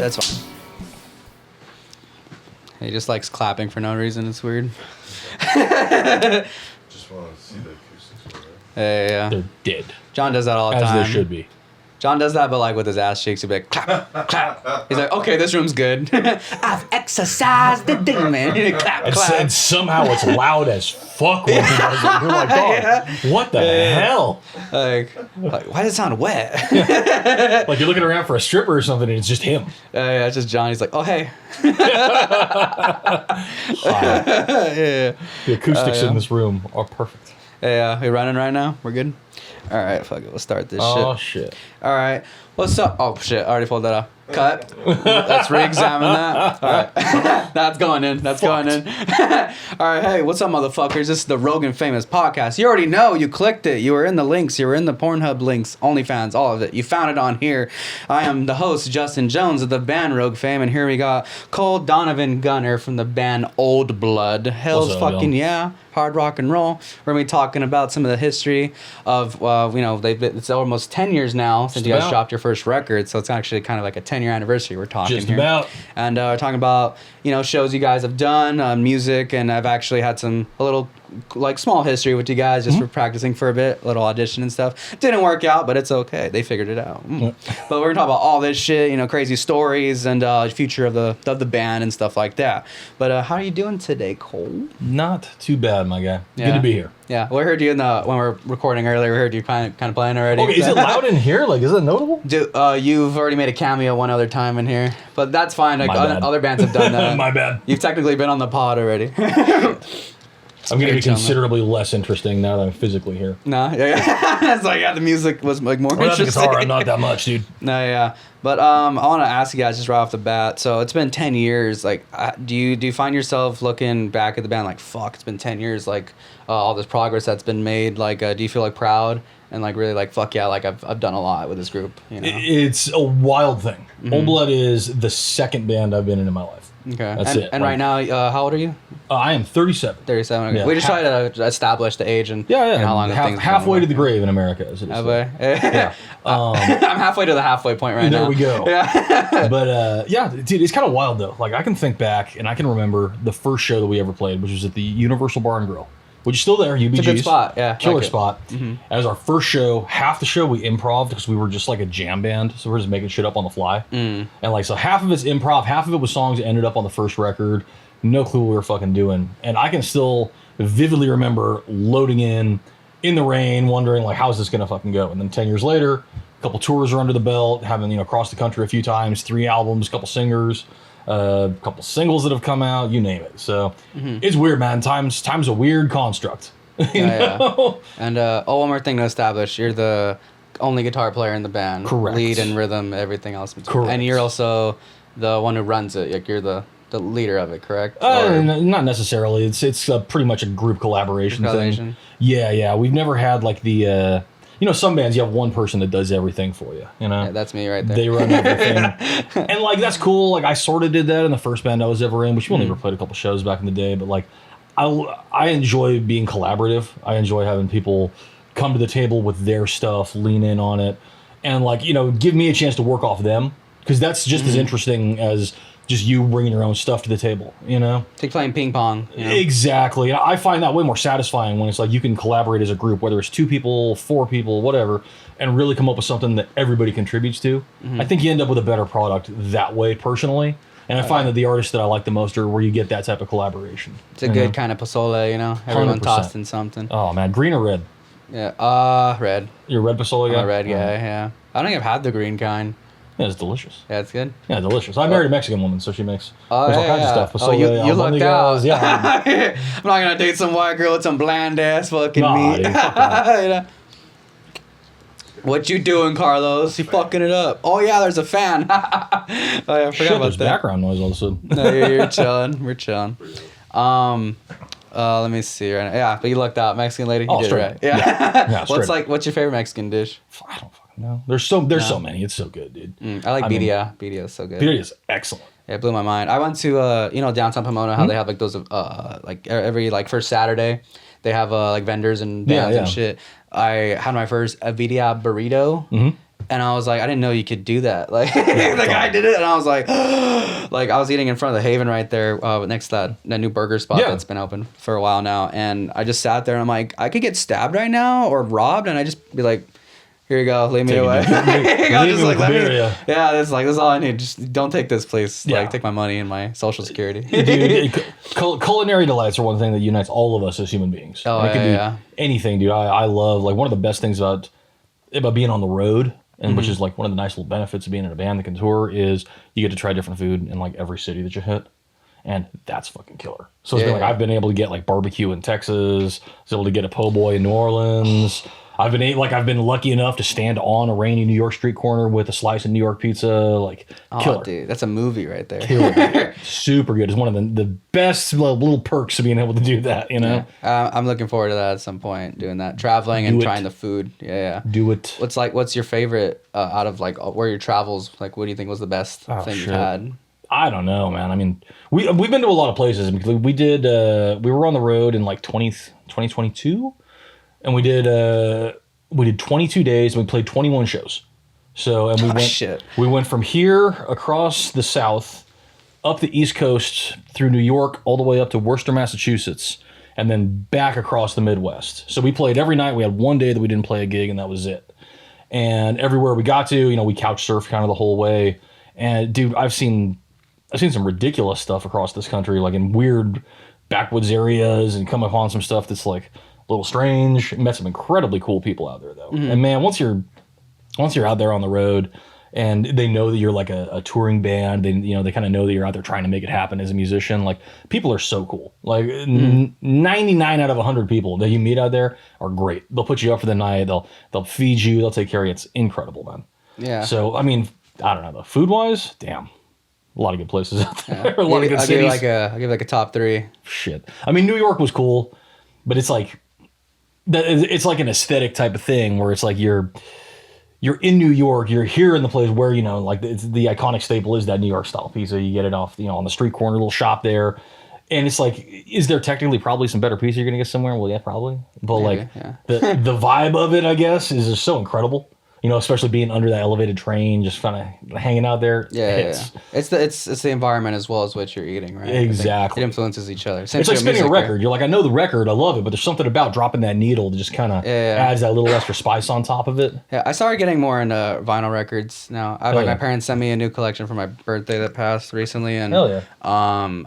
That's fine. He just likes clapping for no reason. It's weird. Just want to see the acoustics. Yeah. They're dead. John does that all the As time. they should be. John does that, but like with his ass cheeks, he'll be like, clap, clap. He's like, okay, this room's good. I've exercised the demon. Clap, clap. And somehow it's loud as fuck when he does it. You're like, dog, what the hell? Like, why does it sound wet? Like you're looking around for a stripper or something and it's just him. Yeah, it's just John. He's like, oh, hey. The acoustics in this room are perfect. Yeah, we running right now? We're good? All right, fuck it. We'll start this shit. Oh, shit. All right. What's up? Oh, shit. I already pulled that off. Cut. Let's re-examine that. All right. That's going in. That's going in. All right. Hey, what's up, motherfuckers? This is the Rogan Famous Podcast. You already know. You clicked it. You were in the links. You were in the Pornhub links, OnlyFans, all of it. You found it on here. I am the host, Justin Jones of the band Rogue Fame, and here we got Cole Donovan Gunner from the band Old Blood. Hell's What's up, fucking y'all? yeah. Hard rock and roll. We're gonna be talking about some of the history of, it's almost 10 years now since you guys dropped your first record, so it's actually kind of like a 10-year anniversary we're talking Just here. about. And we're talking about, shows you guys have done, music, and I've actually had a little, small history with you guys just for practicing for a bit, little audition and stuff. Didn't work out, but it's okay. They figured it out. But we're gonna talk about all this shit, crazy stories and future of the band and stuff like that. But how are you doing today, Cole? Not too bad, my guy. Yeah. Good to be here. Yeah, we heard you when we were recording earlier. We heard you kind of playing already. Okay, is it loud in here? Like, is it notable? Dude, you've already made a cameo one other time in here, but that's fine. Like My bad. other bands have done that. My bad. You've technically been on the pod already. I'm going to be considerably less interesting now that I'm physically here. No, yeah. It's like, the music was like more Without the interesting. guitar, I'm not that much, dude. No, yeah. But I want to ask you guys just right off the bat. So it's been 10 years. Like, do you find yourself looking back at the band like, fuck, it's been 10 years. Like, all this progress that's been made. Like, do you feel like proud and like really like, fuck yeah, like I've done a lot with this group? It's a wild thing. Old Blood is the second band I've been in my life. Okay. That's it. And right now, how old are you? I am 37. 37. Okay. Yeah. We just try to establish the age and and how long things halfway to the grave in America, as it is. Halfway. Yeah. I'm halfway to the halfway point right now. There we go. Yeah. But dude, it's kind of wild though. Like I can think back and I can remember the first show that we ever played, which was at the Universal Bar and Grill, which is still there. UBG's. It's a good spot. Yeah. Killer like spot. As our first show, half the show we improv because we were just like a jam band, so we're just making shit up on the fly. And like so, half of it's improv, half of it was songs that ended up on the first record. No clue what we were fucking doing, and I can still vividly remember loading in the rain, wondering like, how's this gonna fucking go? And then 10 years later, a couple tours are under the belt, having across the country a few times, 3 albums, a couple singers. A couple singles that have come out, you name it. So it's weird, man. Time's a weird construct. you know? Yeah. And one more thing to establish: you're the only guitar player in the band. Correct. Lead and rhythm, everything else. Correct. And you're also the one who runs it. Like you're the leader of it, correct? Not necessarily. It's pretty much a group collaboration thing. Yeah. We've never had like the. Some bands you have one person that does everything for you. Yeah, that's me right there. They run everything, and like that's cool. Like I sort of did that in the first band I was ever in, which we only ever played a couple shows back in the day. But like, I enjoy being collaborative. I enjoy having people come to the table with their stuff, lean in on it, and like give me a chance to work off them because that's just as interesting as just you bringing your own stuff to the table, It's like playing ping pong. Exactly. I find that way more satisfying when it's like you can collaborate as a group, whether it's 2 people, 4 people, whatever, and really come up with something that everybody contributes to. I think you end up with a better product that way, personally. And I find that the artists that I like the most are where you get that type of collaboration. It's a good kind of pozole, Everyone 100%. tossed in something. Oh, man. Green or red? Yeah. Red. You're a red pozole guy? I'm a red guy, yeah. I don't think I've had the green kind. Yeah, it's delicious. Yeah, it's good. Yeah, delicious. I married a Mexican woman, so she makes all kinds of stuff. Oh, you lucked out. Yeah. I'm not going to date some white girl with some bland ass fucking meat. Dude, fuck that. What you doing, Carlos? You fucking it up. Oh, yeah, there's a fan. I forgot about there's that. background noise all of a sudden. No, you're chilling. We're chilling. Let me see right now. Yeah, but you lucked out. Mexican lady, you did it right. Yeah. What's your favorite Mexican dish? I don't fucking know. There's so many. It's so good, dude. I like birria. Birria is so good. Birria is excellent. Yeah, it blew my mind. I went to downtown Pomona. How they have like those every like first Saturday, they have like vendors and bands and shit. I had my first birria burrito, And I was like, I didn't know you could do that. Like, the guy did it, and I was like, like I was eating in front of the Haven right there, next to that new burger spot that's been open for a while now. And I just sat there, and I'm like, I could get stabbed right now or robbed, and I just be like, here you go, leave me away. Yeah, that's like, that's all I need. Just don't take this, please. Like, take my money and my social security. Dude, culinary delights are one thing that unites all of us as human beings. Oh, and it can be anything, dude. I love, like, one of the best things about being on the road, and which is like one of the nice little benefits of being in a band that can tour, is you get to try different food in like every city that you hit, and that's fucking killer. So it's been like, I've been able to get like barbecue in Texas, I was able to get a po' boy in New Orleans. I've been lucky enough to stand on a rainy New York street corner with a slice of New York pizza. Like, killer. Dude, that's a movie right there. Killer. Super good. It's one of the best little perks of being able to do that, you know? Yeah. I'm looking forward to that at some point, doing that. Traveling and trying the food. Yeah. Do it. What's your favorite out of like where your travels? Like, what do you think was the best thing you've had? I don't know, man. I mean, we've been to a lot of places. We did, we were on the road in like 2022. And we did 22 days and we played 21 shows. So, and we went from here across the South, up the East Coast through New York, all the way up to Worcester, Massachusetts, and then back across the Midwest. So we played every night. We had one day that we didn't play a gig, and that was it. And everywhere we got to, you know, we couch surfed kind of the whole way. And dude, I've seen some ridiculous stuff across this country, like in weird backwoods areas, and come upon some stuff that's like a little strange. Met some incredibly cool people out there, though. And man, once you're out there on the road, and they know that you're like a touring band, they kind of know that you're out there trying to make it happen as a musician. Like, people are so cool. Like 99 out of 100 people that you meet out there are great. They'll put you up for the night. They'll feed you. They'll take care of you. It's incredible, man. Yeah. So I mean, I don't know, though. Food wise, damn. A lot of good places out there. A lot of good cities. I'll give like a top 3. Shit. I mean, New York was cool, but it's like an aesthetic type of thing where it's like you're in New York, you're here in the place where, you know, like the iconic staple is that New York style pizza. You get it off, you know, on the street corner, little shop there. And it's like, is there technically probably some better pizza you're going to get somewhere? Well, yeah, probably. But maybe, the vibe of it, I guess, is just so incredible. You know, especially being under that elevated train, just kind of hanging out there. Yeah. It's the environment as well as what you're eating, right? Exactly. It influences each other. It's like spinning a record. Right? You're like, I know the record, I love it, but there's something about dropping that needle that just kind of adds that little extra spice on top of it. Yeah, I started getting more into vinyl records now. My parents sent me a new collection for my birthday that passed recently, and hell yeah.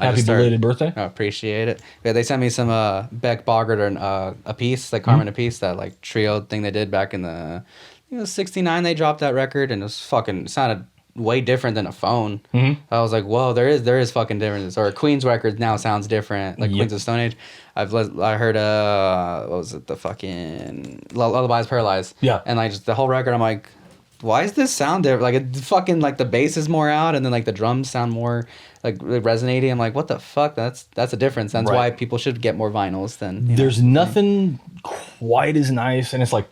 Happy belated birthday. I appreciate it. Yeah, they sent me some Beck Bogart and a piece, like Carmen a piece, that like trio thing they did back in the. It was 69 they dropped that record, and it was fucking sounded way different than a phone. I was like, whoa, there is fucking difference. Or Queen's record now sounds different, like Queens of Stone Age. I heard what was it, the fucking Lullabies Paralyzed. Yeah. And like just the whole record, I'm like, why does this sound different? Like it fucking, like the bass is more out, and then like the drums sound more like resonating. I'm like, what the fuck? That's a difference. That's why people should get more vinyls than. There's nothing quite as nice, and it's like,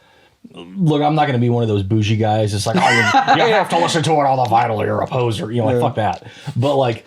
look, I'm not going to be one of those bougie guys. It's like, oh, you have to listen to it on the vinyl, or you're a poser. You know, like, fuck that. But like,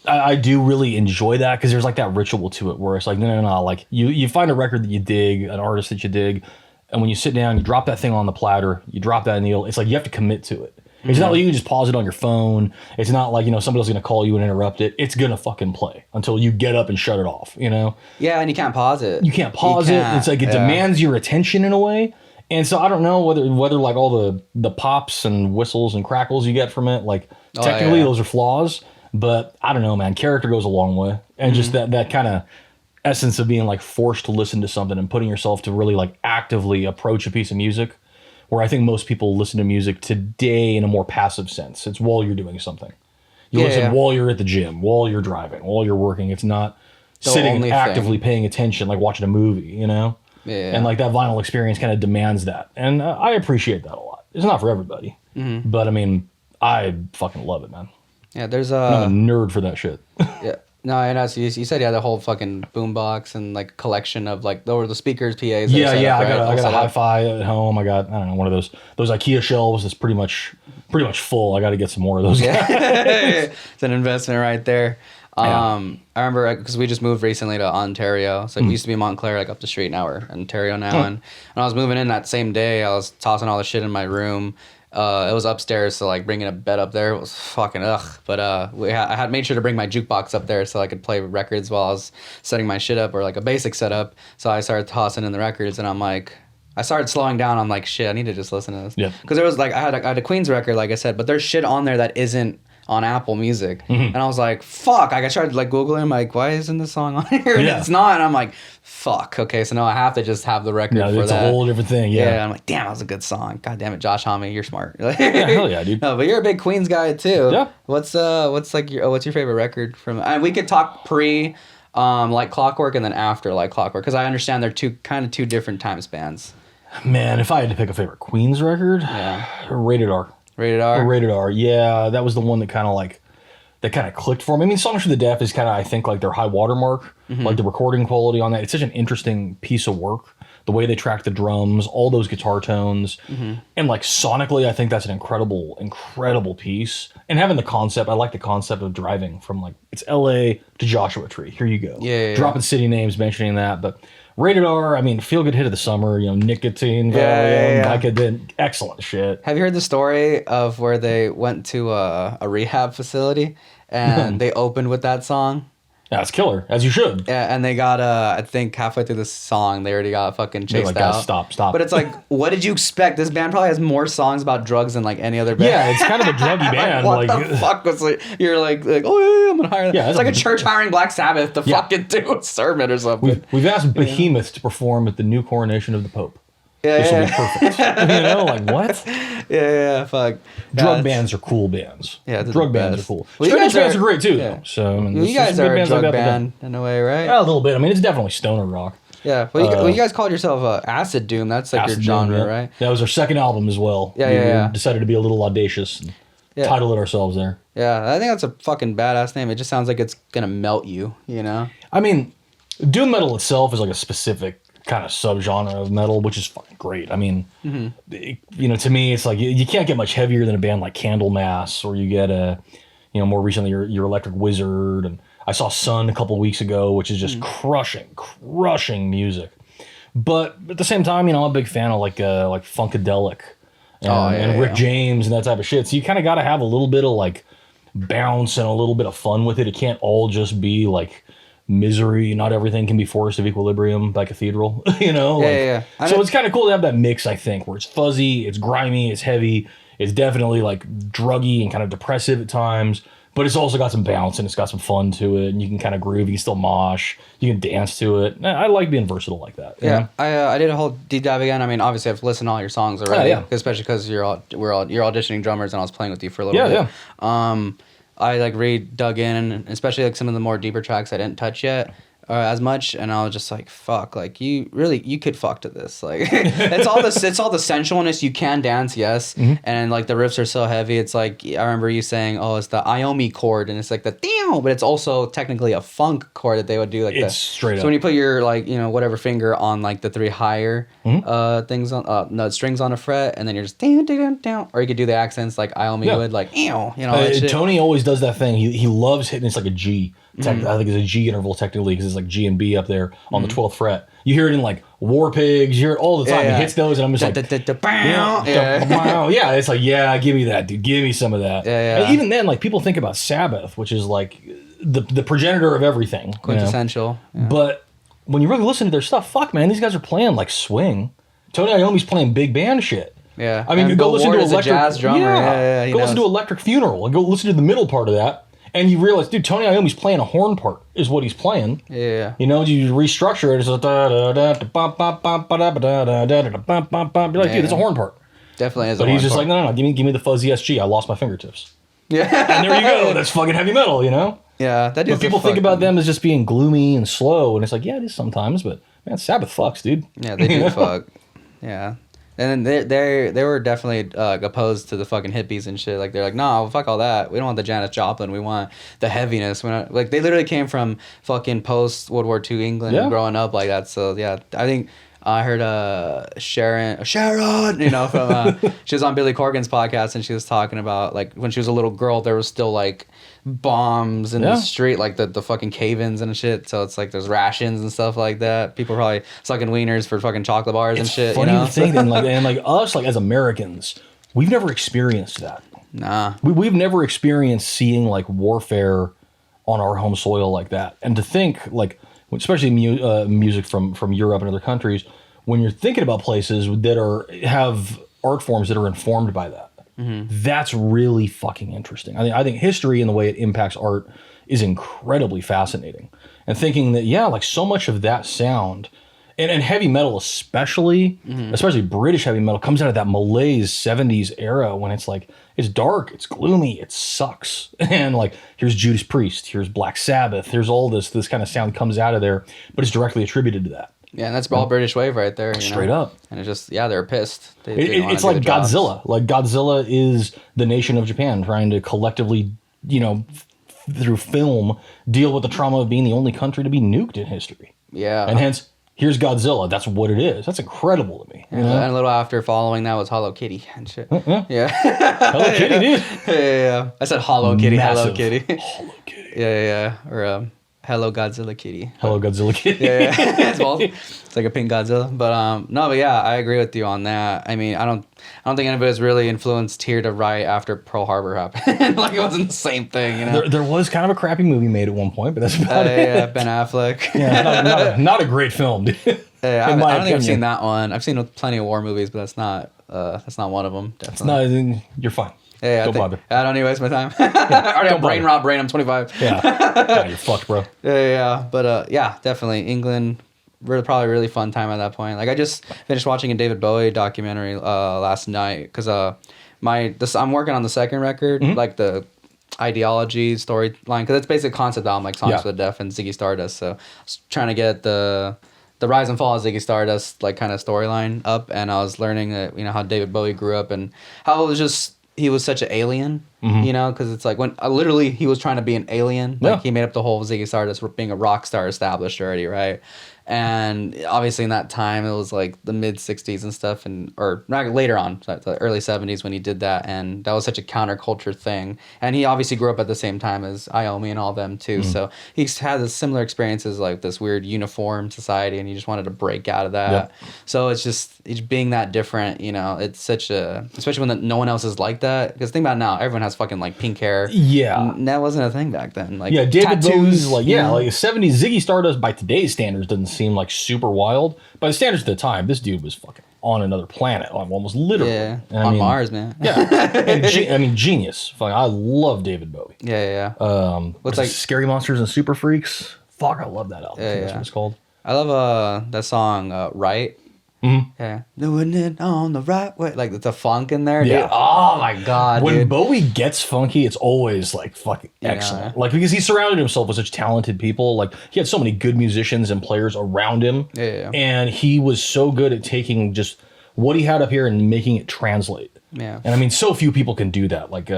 I do really enjoy that, because there's like that ritual to it where it's like, no. Like, you find a record that you dig, an artist that you dig, and when you sit down, you drop that thing on the platter, you drop that needle. It's like you have to commit to it. It's not like you can just pause it on your phone. It's not like, you know, somebody's going to call you and interrupt it. It's going to fucking play until you get up and shut it off, you know? Yeah, and you can't pause it. You can't pause it. It's like it demands your attention in a way. And so I don't know whether like all the pops and whistles and crackles you get from it, like technically those are flaws, but I don't know, man. Character goes a long way. And just that kind of essence of being like forced to listen to something and putting yourself to really like actively approach a piece of music, where I think most people listen to music today in a more passive sense. It's while you're doing something. You listen while you're at the gym, while you're driving, while you're working. It's not sitting and actively paying attention like watching a movie, you know? Yeah. And like that vinyl experience kind of demands that. And I appreciate that a lot. It's not for everybody. But I mean, I fucking love it, man. Yeah, there's I'm a nerd for that shit. Yeah. No, I know. So you said you had a whole fucking boombox and like collection of like the speakers, PAs. Yeah. I got a hi-fi at home. I got, I don't know, one of those IKEA shelves that's pretty much full. I got to get some more of those. Yeah. It's an investment right there. I remember because we just moved recently to Ontario. So we used to be in Montclair, like up the street. Now we're in Ontario now. And when I was moving in that same day, I was tossing all the shit in my room. It was upstairs, so like bringing a bed up there was fucking ugh. But I had made sure to bring my jukebox up there so I could play records while I was setting my shit up, or like a basic setup. So I started tossing in the records, and I started slowing down. I'm like, shit, I need to just listen to this. Yeah. Because there was like I had a Queen's record, like I said, but there's shit on there that isn't on Apple Music, and I was like, fuck. Like I started like googling, I'm like, why isn't this song on here? And it's not. And I'm like, fuck. Okay, so now I have to just have the record for it's that. a whole different thing. Yeah. I'm like, damn, that was a good song. God damn it, Josh Homme, you're smart. Yeah, hell yeah, dude. No, but you're a big Queens guy too. Yeah. What's like what's your favorite record from? And we could talk pre, like Clockwork, and then after like Clockwork, because I understand they're two different time spans. Man, if I had to pick a favorite Queens record, Rated R. Rated R. Rated R. Yeah, that was the one that kind of clicked for me. I mean, Songs for the Deaf is kind of, I think, like their high watermark. Like the recording quality on that. It's such an interesting piece of work. The way they track the drums, all those guitar tones. And like sonically, I think that's an incredible piece. And having the concept, I like the concept of driving from like, it's LA to Joshua Tree. Here you go. Yeah. Dropping city names, mentioning that. But Rated R, I mean, feel good hit of the summer, Nicotine Valium, like it did excellent shit. Have you heard the story of where they went to a rehab facility and they opened with that song? Yeah, it's killer, as you should. Yeah, and they got I think halfway through the song, they already got fucking chased like, out. guys, stop. But it's like, what did you expect? This band probably has more songs about drugs than like any other band. Yeah, it's kind of a druggy band. What the fuck was like? You're like, oh yeah, I'm gonna hire them. Yeah, it's like a church hiring Black Sabbath to fucking do a sermon or something. We've asked Behemoth to perform at the new coronation of the Pope. Yeah, This will be perfect. Like what? Yeah, fuck. Drug bands are cool bands. Yeah, they're drug the bands best. are cool. Well, you Strange guys bands are- are great too. yeah. Though. So I mean, Well, you guys are a drug band in a way, right? Yeah, a little bit. I mean, it's definitely stoner rock. Yeah. Well, you guys called yourself Acid Doom. That's like Acid your genre, Doom, right? That was our second album as well. Yeah. We decided to be a little audacious and title it ourselves there. Yeah, I think that's a fucking badass name. It just sounds like it's gonna melt you, you know? I mean, doom metal itself is like a specific kind of subgenre of metal, which is fucking great. I mean, to me, it's like you can't get much heavier than a band like Candlemass, or you get more recently your Electric Wizard, and I saw Sun a couple weeks ago, which is just crushing music. But at the same time, I'm a big fan of like Funkadelic and Rick James and that type of shit. So you kind of got to have a little bit of like bounce and a little bit of fun with it. It can't all just be like misery. Not everything can be Forest of Equilibrium by Cathedral. So it's kind of cool to have that mix, I think, where it's fuzzy, it's grimy, it's heavy, it's definitely like druggy and kind of depressive at times, but it's also got some bounce and it's got some fun to it, and you can kind of groove, you can still mosh, you can dance to it. I like being versatile like that. Yeah, I did a whole deep dive again. I mean, obviously I've listened to all your songs already, especially because you're auditioning drummers, and I was playing with you for a little bit. I like dug in, especially like some of the more deeper tracks I didn't touch yet as much, and I was just like, fuck, like you could fuck to this, like it's all the sensualness. You can dance, yes, and like the riffs are so heavy. It's like I remember you saying, oh, it's the Iommi chord, and it's like the damn, but it's also technically a funk chord that they would do, like it's straight up. So when you put your like whatever finger on like the three higher things on strings on a fret, and then you're just down, or you could do the accents like Iommi would, like that shit. Tony always does that thing. He loves hitting. It's like a G. I think it's a G interval technically, because it's like G and B up there on the 12th fret. You hear it in like War Pigs. You hear it all the time. He hits those, and I'm just like, it's like, yeah, give me that, dude. Give me some of that. And even then, like people think about Sabbath, which is like the progenitor of everything, quintessential. But when you really listen to their stuff, fuck, man, these guys are playing like swing. Tony Iommi's playing big band shit. Yeah, I mean, you go listen to Electric jazz drummer. Go listen to Electric Funeral, and go listen to the middle part of that. And you realize, dude, Tony Iommi's playing a horn part, is what he's playing. Yeah. You restructure it. It's like, you're like, dude, it's a horn part. Definitely is. But he's just like, no, give me the fuzzy SG. I lost my fingertips. Yeah. And there you go. That's fucking heavy metal, Yeah, that is. But people think about them as just being gloomy and slow, and it's like, yeah, it is sometimes, but man, Sabbath fucks, dude. Yeah, they do fuck. Yeah. And then they were definitely opposed to the fucking hippies and shit. Like they're like, no, fuck all that. We don't want the Janis Joplin. We want the heaviness. Like they literally came from fucking post World War II England and growing up like that. So yeah, I think I heard Sharon, from she was on Billy Corgan's podcast, and she was talking about like when she was a little girl, there was still like bombs in the street, like the fucking cave-ins and shit. So it's like there's rations and stuff like that. People probably sucking wieners for fucking chocolate bars and shit. Funny you know? to think, and like us, like as Americans, we've never experienced that. Nah. We've never experienced seeing like warfare on our home soil like that. And to think, like, especially music from Europe and other countries, when you're thinking about places that have art forms that are informed by that, that's really fucking interesting. I think history and the way it impacts art is incredibly fascinating. And thinking that, like so much of that sound, and heavy metal especially British heavy metal, comes out of that malaise 70s era when it's like, it's dark, it's gloomy, it sucks. And like, here's Judas Priest, here's Black Sabbath, here's all this kind of sound comes out of there, but it's directly attributed to that. Yeah, and that's all British wave right there. Straight up. And it's just, they're pissed. It's like Godzilla. Like Godzilla is the nation of Japan trying to collectively, through film, deal with the trauma of being the only country to be nuked in history. Yeah. And hence, here's Godzilla. That's what it is. That's incredible to me. And a little after following that was Hello Kitty and shit. Yeah. Hello Kitty, dude. Yeah. I said Hello Kitty. Massive. Hello Kitty. Hello Kitty. Yeah. Or Hello Godzilla Kitty. Hello Godzilla Kitty. Yeah. It's like a pink Godzilla. But no, but yeah, I agree with you on that. I mean, I don't think anybody's really influenced here to write after Pearl Harbor happened. Like it wasn't the same thing, you know. There was kind of a crappy movie made at one point, but that's about it. Yeah, Ben Affleck. Yeah, not a great film, dude. I don't think I've seen that one. I've seen plenty of war movies, but that's not one of them. Definitely. You're fine. Yeah, don't bother. I don't need to waste my time. I already have brain rot brain. I'm 25. Yeah, you're fucked, bro. Yeah. But definitely England. Probably a really fun time at that point. Like I just finished watching a David Bowie documentary last night because I'm working on the second record, like the ideology storyline, because it's basically a concept album like Songs for the Deaf and Ziggy Stardust. So I was trying to get the rise and fall of Ziggy Stardust like kind of storyline up, and I was learning that how David Bowie grew up and how it was just. He was such an alien, because it's like when literally he was trying to be an alien. Like he made up the whole Ziggy Stardust being a rock star established already, right? And obviously in that time it was like the mid 60s and stuff, or not later on, the early 70s when he did that, and that was such a counterculture thing. And he obviously grew up at the same time as Iommi and all them too, so he's had this similar experiences, like this weird uniform society, and he just wanted to break out of that. So it's being that different, it's such a, especially when no one else is like that, because think about it now, everyone has fucking like pink hair. And that wasn't a thing back then. Like David tattoos, Bowie's like like 70s Ziggy Stardust by today's standards doesn't seem like super wild. By the standards of the time, this dude was fucking on another planet, almost literally. Yeah, on Mars, man. And genius. I love David Bowie. Yeah. What's like Scary Monsters and Super Freaks? Fuck, I love that album. That's what it's called. I love that song, Right. Yeah, doing it on the right way, like the funk in there, dude. Oh my god, when Bowie gets funky, it's always like fucking excellent. Like because he surrounded himself with such talented people. Like he had so many good musicians and players around him. And he was so good at taking just what he had up here and making it translate. And I mean, so few people can do that. Like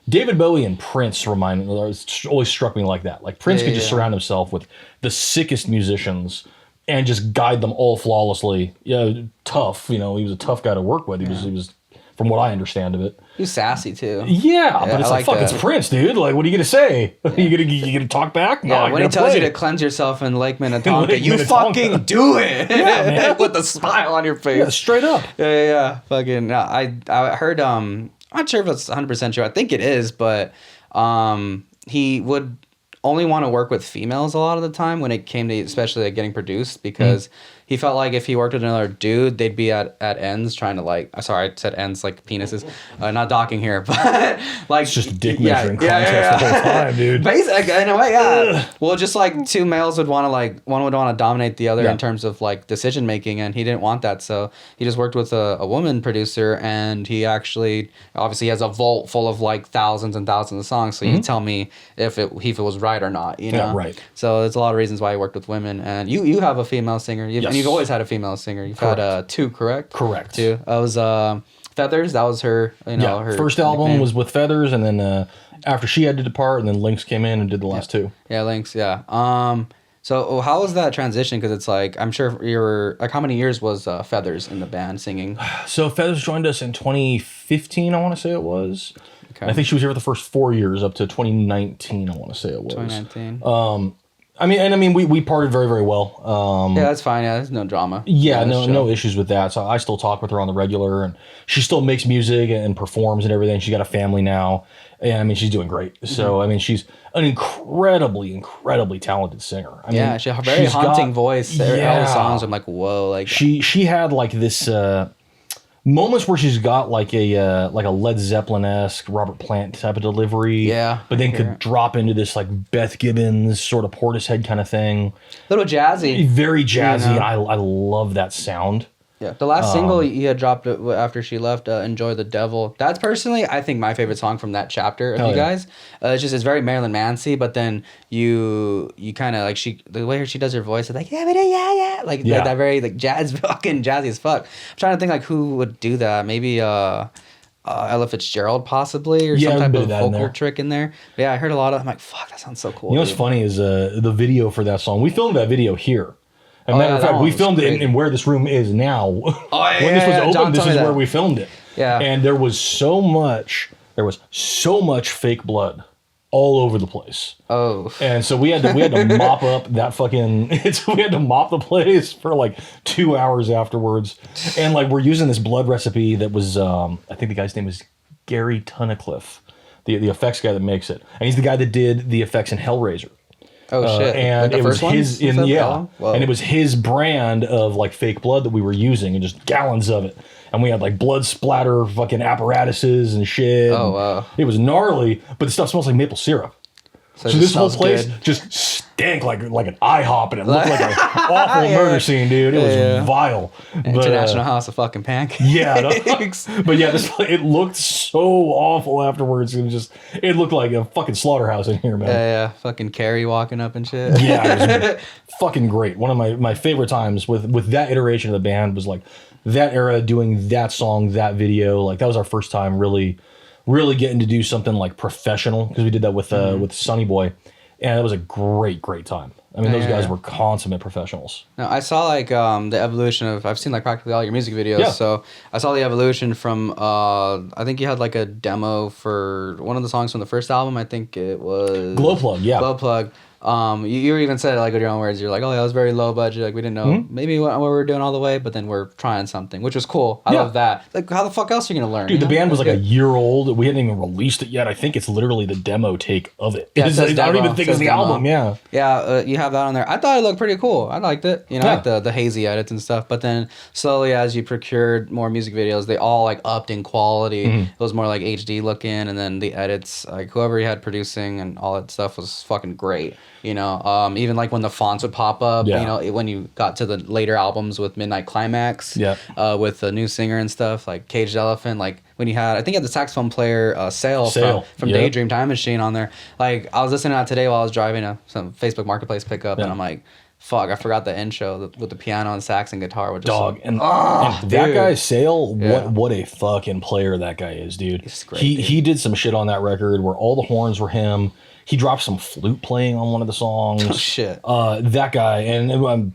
David Bowie and Prince always struck me like that. Like Prince could just surround himself with the sickest musicians and just guide them all flawlessly. Tough. He was a tough guy to work with. He was, from what I understand of it. He's sassy too. But it's like fuck, it's Prince, dude. Like, what are you gonna say? You gonna talk back? No, when he tells you to cleanse yourself in Lake Minnetonka, you fucking do it. Man. With a smile on your face. Yeah, straight up. Fucking. I heard. I'm not sure if it's 100% true. I think it is, but he would only want to work with females a lot of the time when it came to especially like getting produced, because he felt like if he worked with another dude, they'd be at ends trying to like, sorry, I said ends like penises, not docking here, but like it's just a dick measuring contest the whole time, dude. Basically, in a way, well, just like two males would want to like, one would want to dominate the other in terms of like decision making, and he didn't want that, so he just worked with a woman producer, and he actually obviously has a vault full of like thousands and thousands of songs, so you tell me if it was right or not, you know? Yeah, right. So there's a lot of reasons why he worked with women, and you have a female singer, and you've always had a female singer. You've had two, correct? Correct. Two. That was Feathers. That was her. Her first album nickname was with Feathers, and then after she had to depart, and then Lynx came in and did the last two. Yeah, Lynx. Yeah. So how was that transition? Because it's like, I'm sure you were like, how many years was Feathers in the band singing? So Feathers joined us in 2015. I want to say it was. Okay. I think she was here for the first 4 years up to 2019. I want to say it was 2019. I mean, we parted very, very well. Yeah, that's fine. Yeah, there's no drama. Yeah, this no show. issues with that. So I still talk with her on the regular, and she still makes music and performs and everything. She's got a family now, and I mean, she's doing great. So I mean, she's an incredibly, incredibly talented singer. I Yeah, mean, she has a very she's haunting got- voice. All the songs, I'm like, whoa, like She had like this moments where she's got like a Led Zeppelin-esque Robert Plant type of delivery. Yeah, but then I hear could it. drop into this like Beth Gibbons sort of Portishead kind of thing. little jazzy. Very jazzy. You know? I love that sound. Yeah, the last single he had dropped after she left, "Enjoy the Devil." That's personally, I think, my favorite song from that chapter of Hell you yeah. guys. It's very Marilyn Manson, but then you kind of like the way she does her voice, it's like yeah, like Yeah. that very like jazz, fucking jazzy as fuck. I'm trying to think like who would do that. Maybe Ella Fitzgerald possibly, or Yeah, some a type bit of of that in vocal there. trick in there. But yeah, I heard a lot of. I'm like, fuck, that sounds so cool. You know what's dude. funny is the video for that song. We filmed that video here. As a matter of that fact, one we was filmed it crazy. in where this room is now. Oh, yeah, When this was yeah, open, John this told is me where that. we filmed it. Yeah. And there was so much fake blood all over the place. Oh, And so we had to mop up that fucking we had to mop the place for like 2 hours afterwards. And like we're using this blood recipe that was I think the guy's name is Gary Tunnicliffe, the effects guy that makes it. And he's the guy that did the effects in Hellraiser. oh shit! And Like the it was first one? his You said? yeah, Whoa. and it was his brand of like fake blood that we were using, and just gallons of it. And we had like blood splatter fucking apparatuses and shit. Oh, and wow. it was gnarly, but the stuff smells like maple syrup. So So it this just whole smells place good. just stank like an IHOP, and it looked like an awful murder scene, dude. It was Yeah. vile. But, International House of fucking Pancakes. yeah, but yeah, it looked so awful afterwards. It looked like a fucking slaughterhouse in here, man. Yeah, fucking Carrie walking up and shit. Yeah, it was fucking great. One of my favorite times with that iteration of the band was like that era, doing that song, that video. Like that was our first time really getting to do something like professional, because we did that with Sonny Boy, and it was a great time. I mean, those guys were consummate professionals. No, I saw like the evolution of. I've seen like practically all your music videos. Yeah. So I saw the evolution from. I think you had like a demo for one of the songs from the first album. I think it was Glow Plug, yeah. Glow Plug. You even said it like with your own words. You're like, oh yeah, it was very low budget. Like we didn't know maybe what we were doing all the way, but then we're trying something, which was cool. I Yeah. love that. Like how the fuck else are you gonna learn? Dude, you the know? band was like That's a good. year old. We hadn't even released it yet. I think it's literally the demo take of it. Yeah, it says I don't demo. even think It it's says the demo. album. Yeah. Yeah, you have that on there. I thought it looked pretty cool. I liked it. You know, Yeah. like the hazy edits and stuff. But then slowly, as you procured more music videos, they all like upped in quality. Mm-hmm. It was more like HD looking, and then the edits, like whoever you had producing and all that stuff was fucking great. You know, even like when the fonts would pop up. Yeah. You know, when you got to the later albums with Midnight Climax. Yeah. With the new singer and stuff like Caged Elephant. Like when you had, I think you had the saxophone player Sale from Yep. Daydream Time Machine on there. Like I was listening to that today while I was driving some Facebook Marketplace pickup, and Yeah. I'm like, fuck, I forgot the intro with the piano and sax and guitar. Which Dog, is and that dude. guy Sale, Yeah. what a fucking player that guy is, dude. He's great, he dude. he did some shit on that record where all the horns were him. He dropped some flute playing on one of the songs. Oh, shit. That guy, and I'm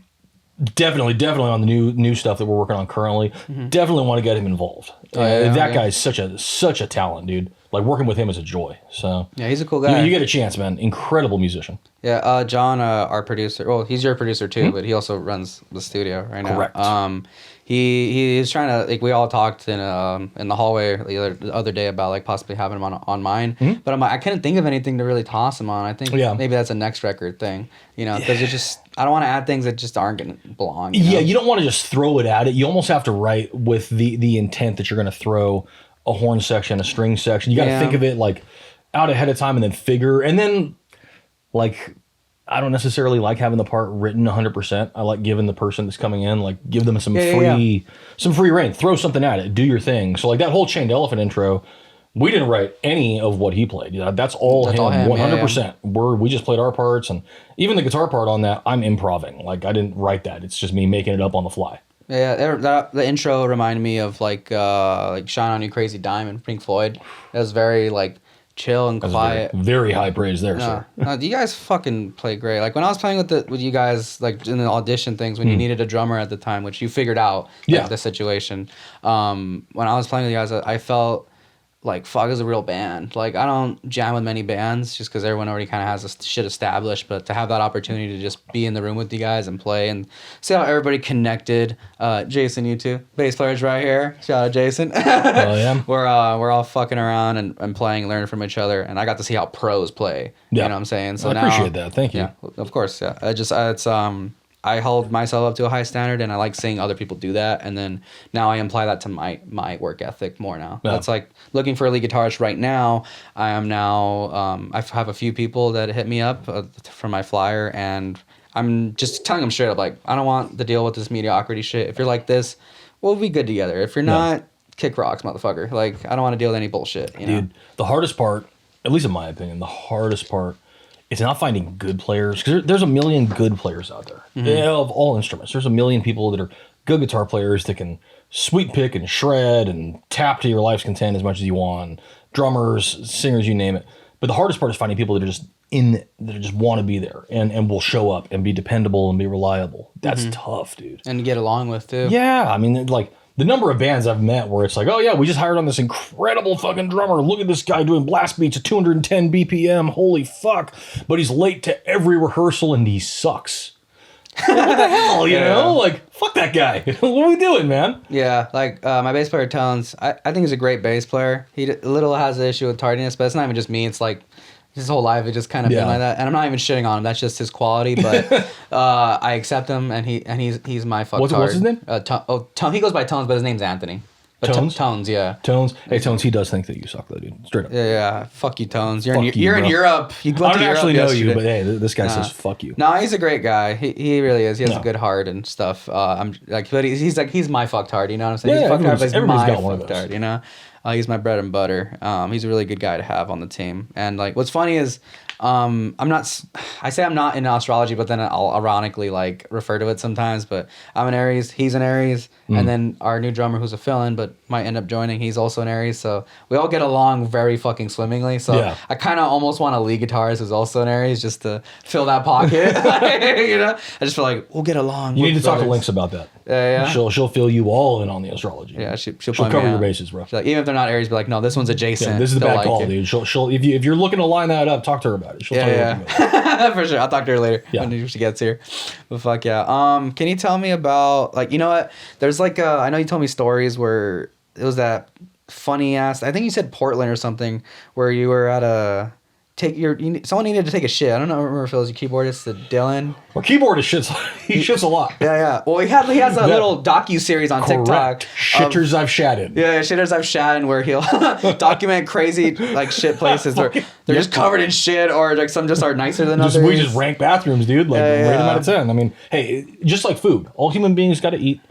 definitely on the new stuff that we're working on currently. Definitely want to get him involved. Mm-hmm. Yeah, that yeah. guy's such a talent, dude. Like working with him is a joy. So Yeah, he's a cool guy. you get a chance, man. Incredible musician. Yeah, John, our producer. Well, he's your producer too, but he also runs the studio right now. Correct. He's trying to like we all talked in the hallway the other day about like possibly having him on mine, but I'm like, I couldn't think of anything to really toss him on. I think maybe that's a next record thing, you know, because it just I don't want to add things that just aren't gonna belong. You know? Yeah, you don't want to just throw it at it. You almost have to write with the intent that you're going to throw a horn section, a string section. You got to Yeah. think of it like out ahead of time and then figure. And then like I don't necessarily like having the part written 100%. I like giving the person that's coming in, like give them some free reign. Throw something at it. Do your thing. So like that whole Chained Elephant intro, we didn't write any of what he played. That's all him, 100%. We just played our parts, and even the guitar part on that, I'm improving. Like I didn't write that. It's just me making it up on the fly. Yeah, the intro reminded me of like "Shine on You Crazy Diamond," Pink Floyd. It was very like chill and That's quiet. very high praise there, sir. No, you guys fucking play great. Like when I was playing with you guys, like in the audition things, when you needed a drummer at the time, which you figured out, like, Yeah. the situation. When I was playing with you guys, I felt like Fog is a real band. Like I don't jam with many bands just because everyone already kind of has this shit established. But to have that opportunity to just be in the room with you guys and play and see how everybody connected. Jason, you too, bass players right here. Shout out Jason. Oh yeah. We're all fucking around and playing, and learning from each other. And I got to see how pros play. Yeah. You know what I'm saying? So I now, appreciate that. Thank you. Yeah, of course. Yeah. It's I hold myself up to a high standard, and I like seeing other people do that. And then now I apply that to my work ethic more now. Yeah. That's like looking for a lead guitarist right now. I am now, I have a few people that hit me up for my flyer, and I'm just telling them straight up, like, I don't want to deal with this mediocrity shit. If you're like this, we'll be good together. If you're not, kick rocks, motherfucker. Like, I don't want to deal with any bullshit, you know? Dude, the hardest part, at least in my opinion, the hardest part is not finding good players, because there's a million good players out there. Yeah, of all instruments. There's a million people that are good guitar players that can sweep pick and shred and tap to your life's content as much as you want. Drummers, singers, you name it. But the hardest part is finding people that are just that just want to be there and will show up and be dependable and be reliable. That's tough, dude. And get along with, too. Yeah, I mean, like, the number of bands I've met where it's like, oh yeah, we just hired on this incredible fucking drummer. Look at this guy doing blast beats at 210 BPM. Holy fuck. But he's late to every rehearsal and he sucks. Like, what the hell, you know? Like, fuck that guy. What are we doing, man? Yeah, like my bass player Tones, I think he's a great bass player. He a little has an issue with tardiness, but it's not even just me. It's like his whole life, it just kind of been like that. And I'm not even shitting on him. That's just his quality. But I accept him, and he's my fucktard. What's his name? He goes by Tones, but his name's Anthony. But Tones? Tones, yeah. Tones. Hey, Tones, he does think that you suck, though, dude. Straight up. Yeah. Fuck you, Tones. You're Fuck in bro. Europe. You I went don't to actually Europe know you, yesterday. but hey, this guy says fuck you. No, he's a great guy. He really is. He has No. a good heart and stuff. I'm like, but he's my fucktard. You know what I'm saying? Yeah, he's everybody's my got one of those. fucktard. You know, he's my bread and butter. He's a really good guy to have on the team. And like, what's funny is, I'm not. I say I'm not into astrology, but then I'll ironically like refer to it sometimes. But I'm an Aries. He's an Aries, and then our new drummer, who's a fill-in, but might end up joining. He's also an Aries. So we all get along very fucking swimmingly. So Yeah. I kind of almost want a lead guitarist who's also an Aries just to fill that pocket. You know, I just feel like we'll get along. You We're need to talk to brothers. Lynx about that. Yeah. She'll fill you all in on the astrology. Yeah, she'll cover point me your out. bases, bro. She's like, even if they're not Aries, be like, no, this one's adjacent. Yeah, this is the They'll bad like call, it. dude. She'll if you're looking to line that up, talk to her about it. She'll tell you what to do. For sure. I'll talk to her later when she gets here. But fuck yeah. Can you tell me about, like, you know what? There's like I know you told me stories where it was that funny ass, I think you said Portland or something, where you were at a someone needed to take a shit. I don't know, remember if it was your keyboardist, Dylan. Well, keyboardist shits. He shits a lot. Yeah. Well, he has a little docu-series on TikTok. Shitters I've shatted. Yeah, shitters I've shat in, where he'll document crazy like shit places where they're just covered in shit, or like some just are nicer than others. We just rank bathrooms, dude. Like rate them out of 10. I mean, hey, just like food, all human beings got to eat.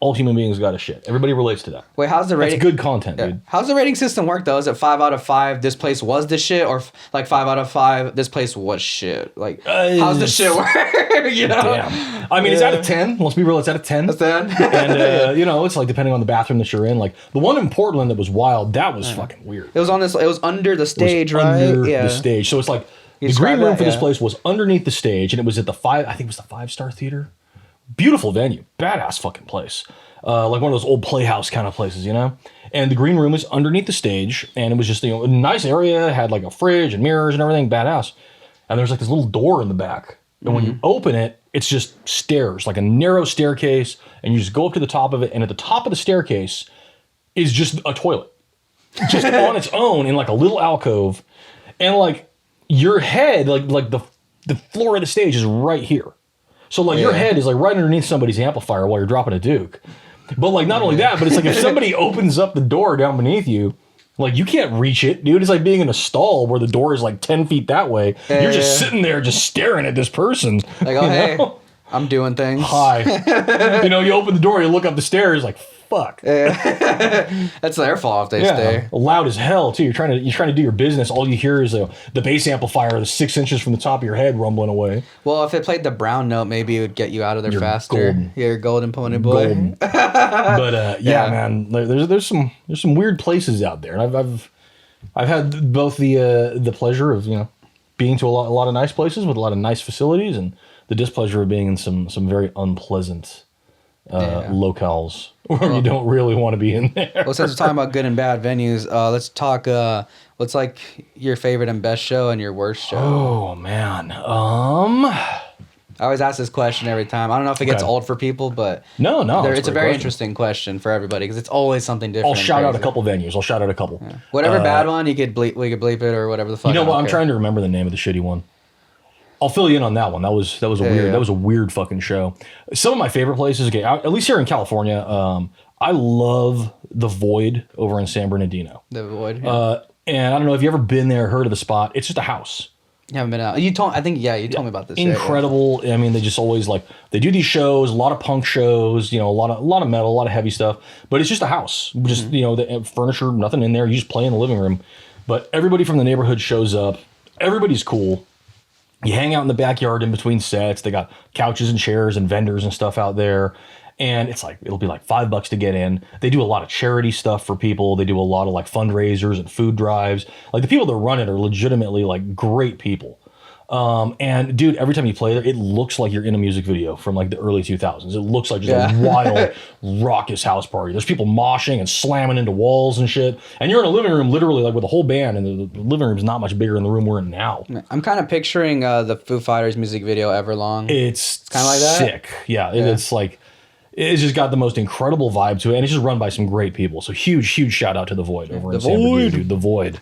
All human beings got to shit. Everybody relates to that. Wait, how's the rating? That's good content, dude. How's the rating system work though? Is it 5 out of 5? This place was the shit, or like 5 out of 5? This place was shit. Like, how's the shit work? You know? Damn. I mean, it's out of 10. Let's be real. It's out of 10. That's 10. And you know, it's like depending on the bathroom that you're in. Like the one in Portland that was wild. That was fucking weird. It was it was under the stage, right? Under the stage. So it's like the green room for this place was underneath the stage, and it was at the 5-star theater. Beautiful venue, badass fucking place. Like one of those old playhouse kind of places, you know? And the green room is underneath the stage, and it was just, you know, a nice area, had like a fridge and mirrors and everything, badass. And there's like this little door in the back. And when you open it, it's just stairs, like a narrow staircase, and you just go up to the top of it, and at the top of the staircase is just a toilet. Just on its own in like a little alcove. And like your head, like the floor of the stage is right here. So like your head is like right underneath somebody's amplifier while you're dropping a Duke. But like not only that, but it's like if somebody opens up the door down beneath you, like you can't reach it, dude. It's like being in a stall where the door is like 10 feet that way. You're just sitting there just staring at this person. Like, oh, hey, I'm doing things. Hi. You know, you open the door, you look up the stairs, like, fuck. That's their fault if they stay. Loud as hell too. You're trying to do your business. All you hear is the bass amplifier, the 6 inches from the top of your head rumbling away. Well, if it played the brown note, maybe it would get you out of there faster. Golden. You're golden pony boy. Golden. But man, there's some weird places out there, and I've had both the pleasure of, you know, being to a lot of nice places with a lot of nice facilities, and the displeasure of being in some very unpleasant locales where you don't really want to be in there. Well, since we're talking about good and bad venues, let's talk. What's like your favorite and best show and your worst show? Oh man. I always ask this question every time. I don't know if it gets old for people, but no, it's a very interesting question for everybody because it's always something different. I'll shout out a couple venues. Yeah. Whatever bad one, we could bleep it or whatever the fuck. You know what? I'm trying to remember the name of the shitty one. I'll fill you in on that one. That was weird. That was a weird fucking show. Some of my favorite places, okay, at least here in California, I love the Void over in San Bernardino. The Void. Yeah. And I don't know if you ever been there, heard of the spot. It's just a house. You haven't been out. You told me about this. Incredible. I mean, they just always they do these shows, a lot of punk shows, a lot of metal, a lot of heavy stuff. But it's just a house. Just the furniture, nothing in there. You just play in the living room. But everybody from the neighborhood shows up. Everybody's cool. You hang out in the backyard in between sets. They got couches and chairs and vendors and stuff out there. And it'll be like $5 to get in. They do a lot of charity stuff for people. They do a lot of fundraisers and food drives. Like the people that run it are legitimately great people. And dude, every time you play there, it looks like you're in a music video from the early 2000s. It looks like just a wild, raucous house party. There's people moshing and slamming into walls and shit. And you're in a living room literally with a whole band, and the living room's not much bigger than the room we're in now. I'm kind of picturing the Foo Fighters music video Everlong. It's kind of like that. Sick. Yeah. It's just got the most incredible vibe to it, and it's just run by some great people. So huge shout out to the Void over in San Bernardino, dude. The Void.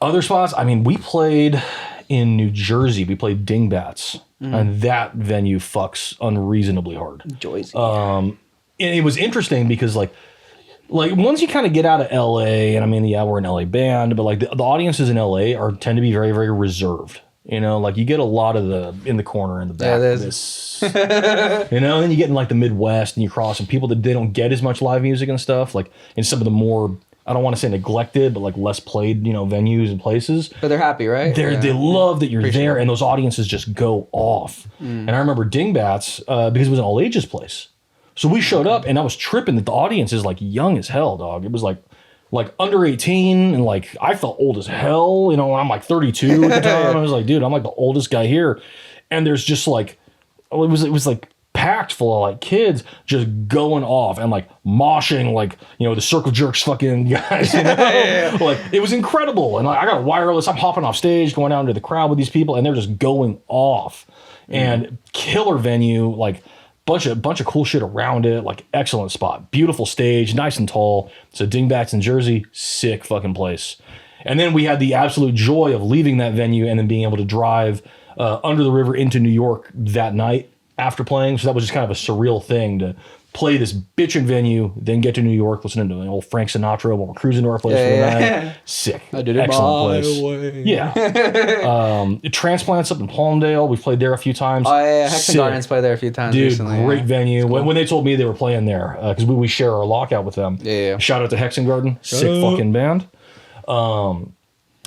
Other spots, I mean, we played in New Jersey. We played Dingbats, and that venue fucks unreasonably hard. Joyzy. And it was interesting because once you kind of get out of LA, and I mean, yeah, we're an LA band, but the audiences in LA tend to be very, very reserved. You get a lot of in the corner in the back. Yeah, this, and then you get in the Midwest and you cross and people that they don't get as much live music and stuff, in some of the more, I don't want to say neglected, but less played, venues and places. But they're happy, right? They love that you're there, and those audiences just go off. And I remember Dingbats, because it was an all ages place. So we showed up and I was tripping that the audience is young as hell, dog. It was under 18, and I felt old as hell, and I'm 32 at the time. I was dude, I'm the oldest guy here. And there's just it was packed full of kids just going off and moshing, the Circle Jerks fucking guys, it was incredible. And I got wireless, I'm hopping off stage, going out into the crowd with these people, and they're just going off. And killer venue, bunch of cool shit around it, excellent spot, beautiful stage, nice and tall. So Dingbats in Jersey, sick fucking place. And then we had the absolute joy of leaving that venue and then being able to drive under the river into New York that night after playing. So that was just kind of a surreal thing to play this bitchin' venue, then get to New York, listening to old Frank Sinatra while we're cruising to our place for the night. Sick. I did it excellent place. Way. Yeah. Transplants up in Palmdale. We've played there a few times. Oh, yeah. Hexen Gardens played there a few times recently. Great venue. Cool. When they told me they were playing there, because we share our lockout with them. Yeah. Shout out to Hexen Garden. Sick fucking band.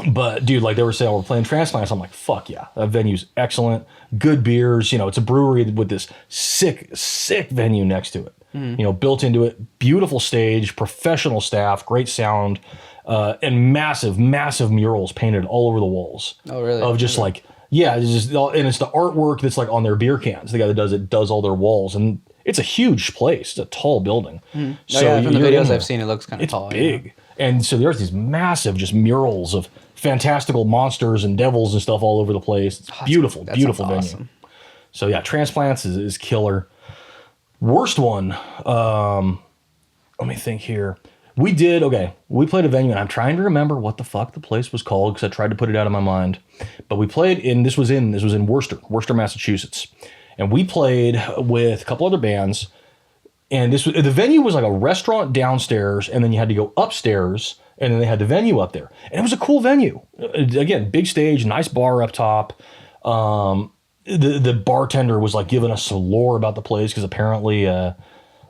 But dude, they were saying we're playing Transplants. I'm fuck yeah, that venue's excellent. Good beers. It's a brewery with this sick venue next to it. Built into it. Beautiful stage, professional staff, great sound, and massive murals painted all over the walls. Oh really? Of just yeah, it's just, and it's the artwork that's on their beer cans. The guy that does all their walls, and it's a huge place. It's a tall building. So from the videos I've seen, it looks kind of tall. It's big. Yeah. And so there's these massive just murals of fantastical monsters and devils and stuff all over the place. It's beautiful venue. Awesome. So yeah, Transplants is killer. Worst one, let me think here. We played a venue, and I'm trying to remember what the fuck the place was called because I tried to put it out of my mind. But we played this was in Worcester, Massachusetts. And we played with a couple other bands. And the venue was a restaurant downstairs, and then you had to go upstairs, and then they had the venue up there. And it was a cool venue. Again, big stage, nice bar up top. The bartender was giving us some lore about the place because apparently some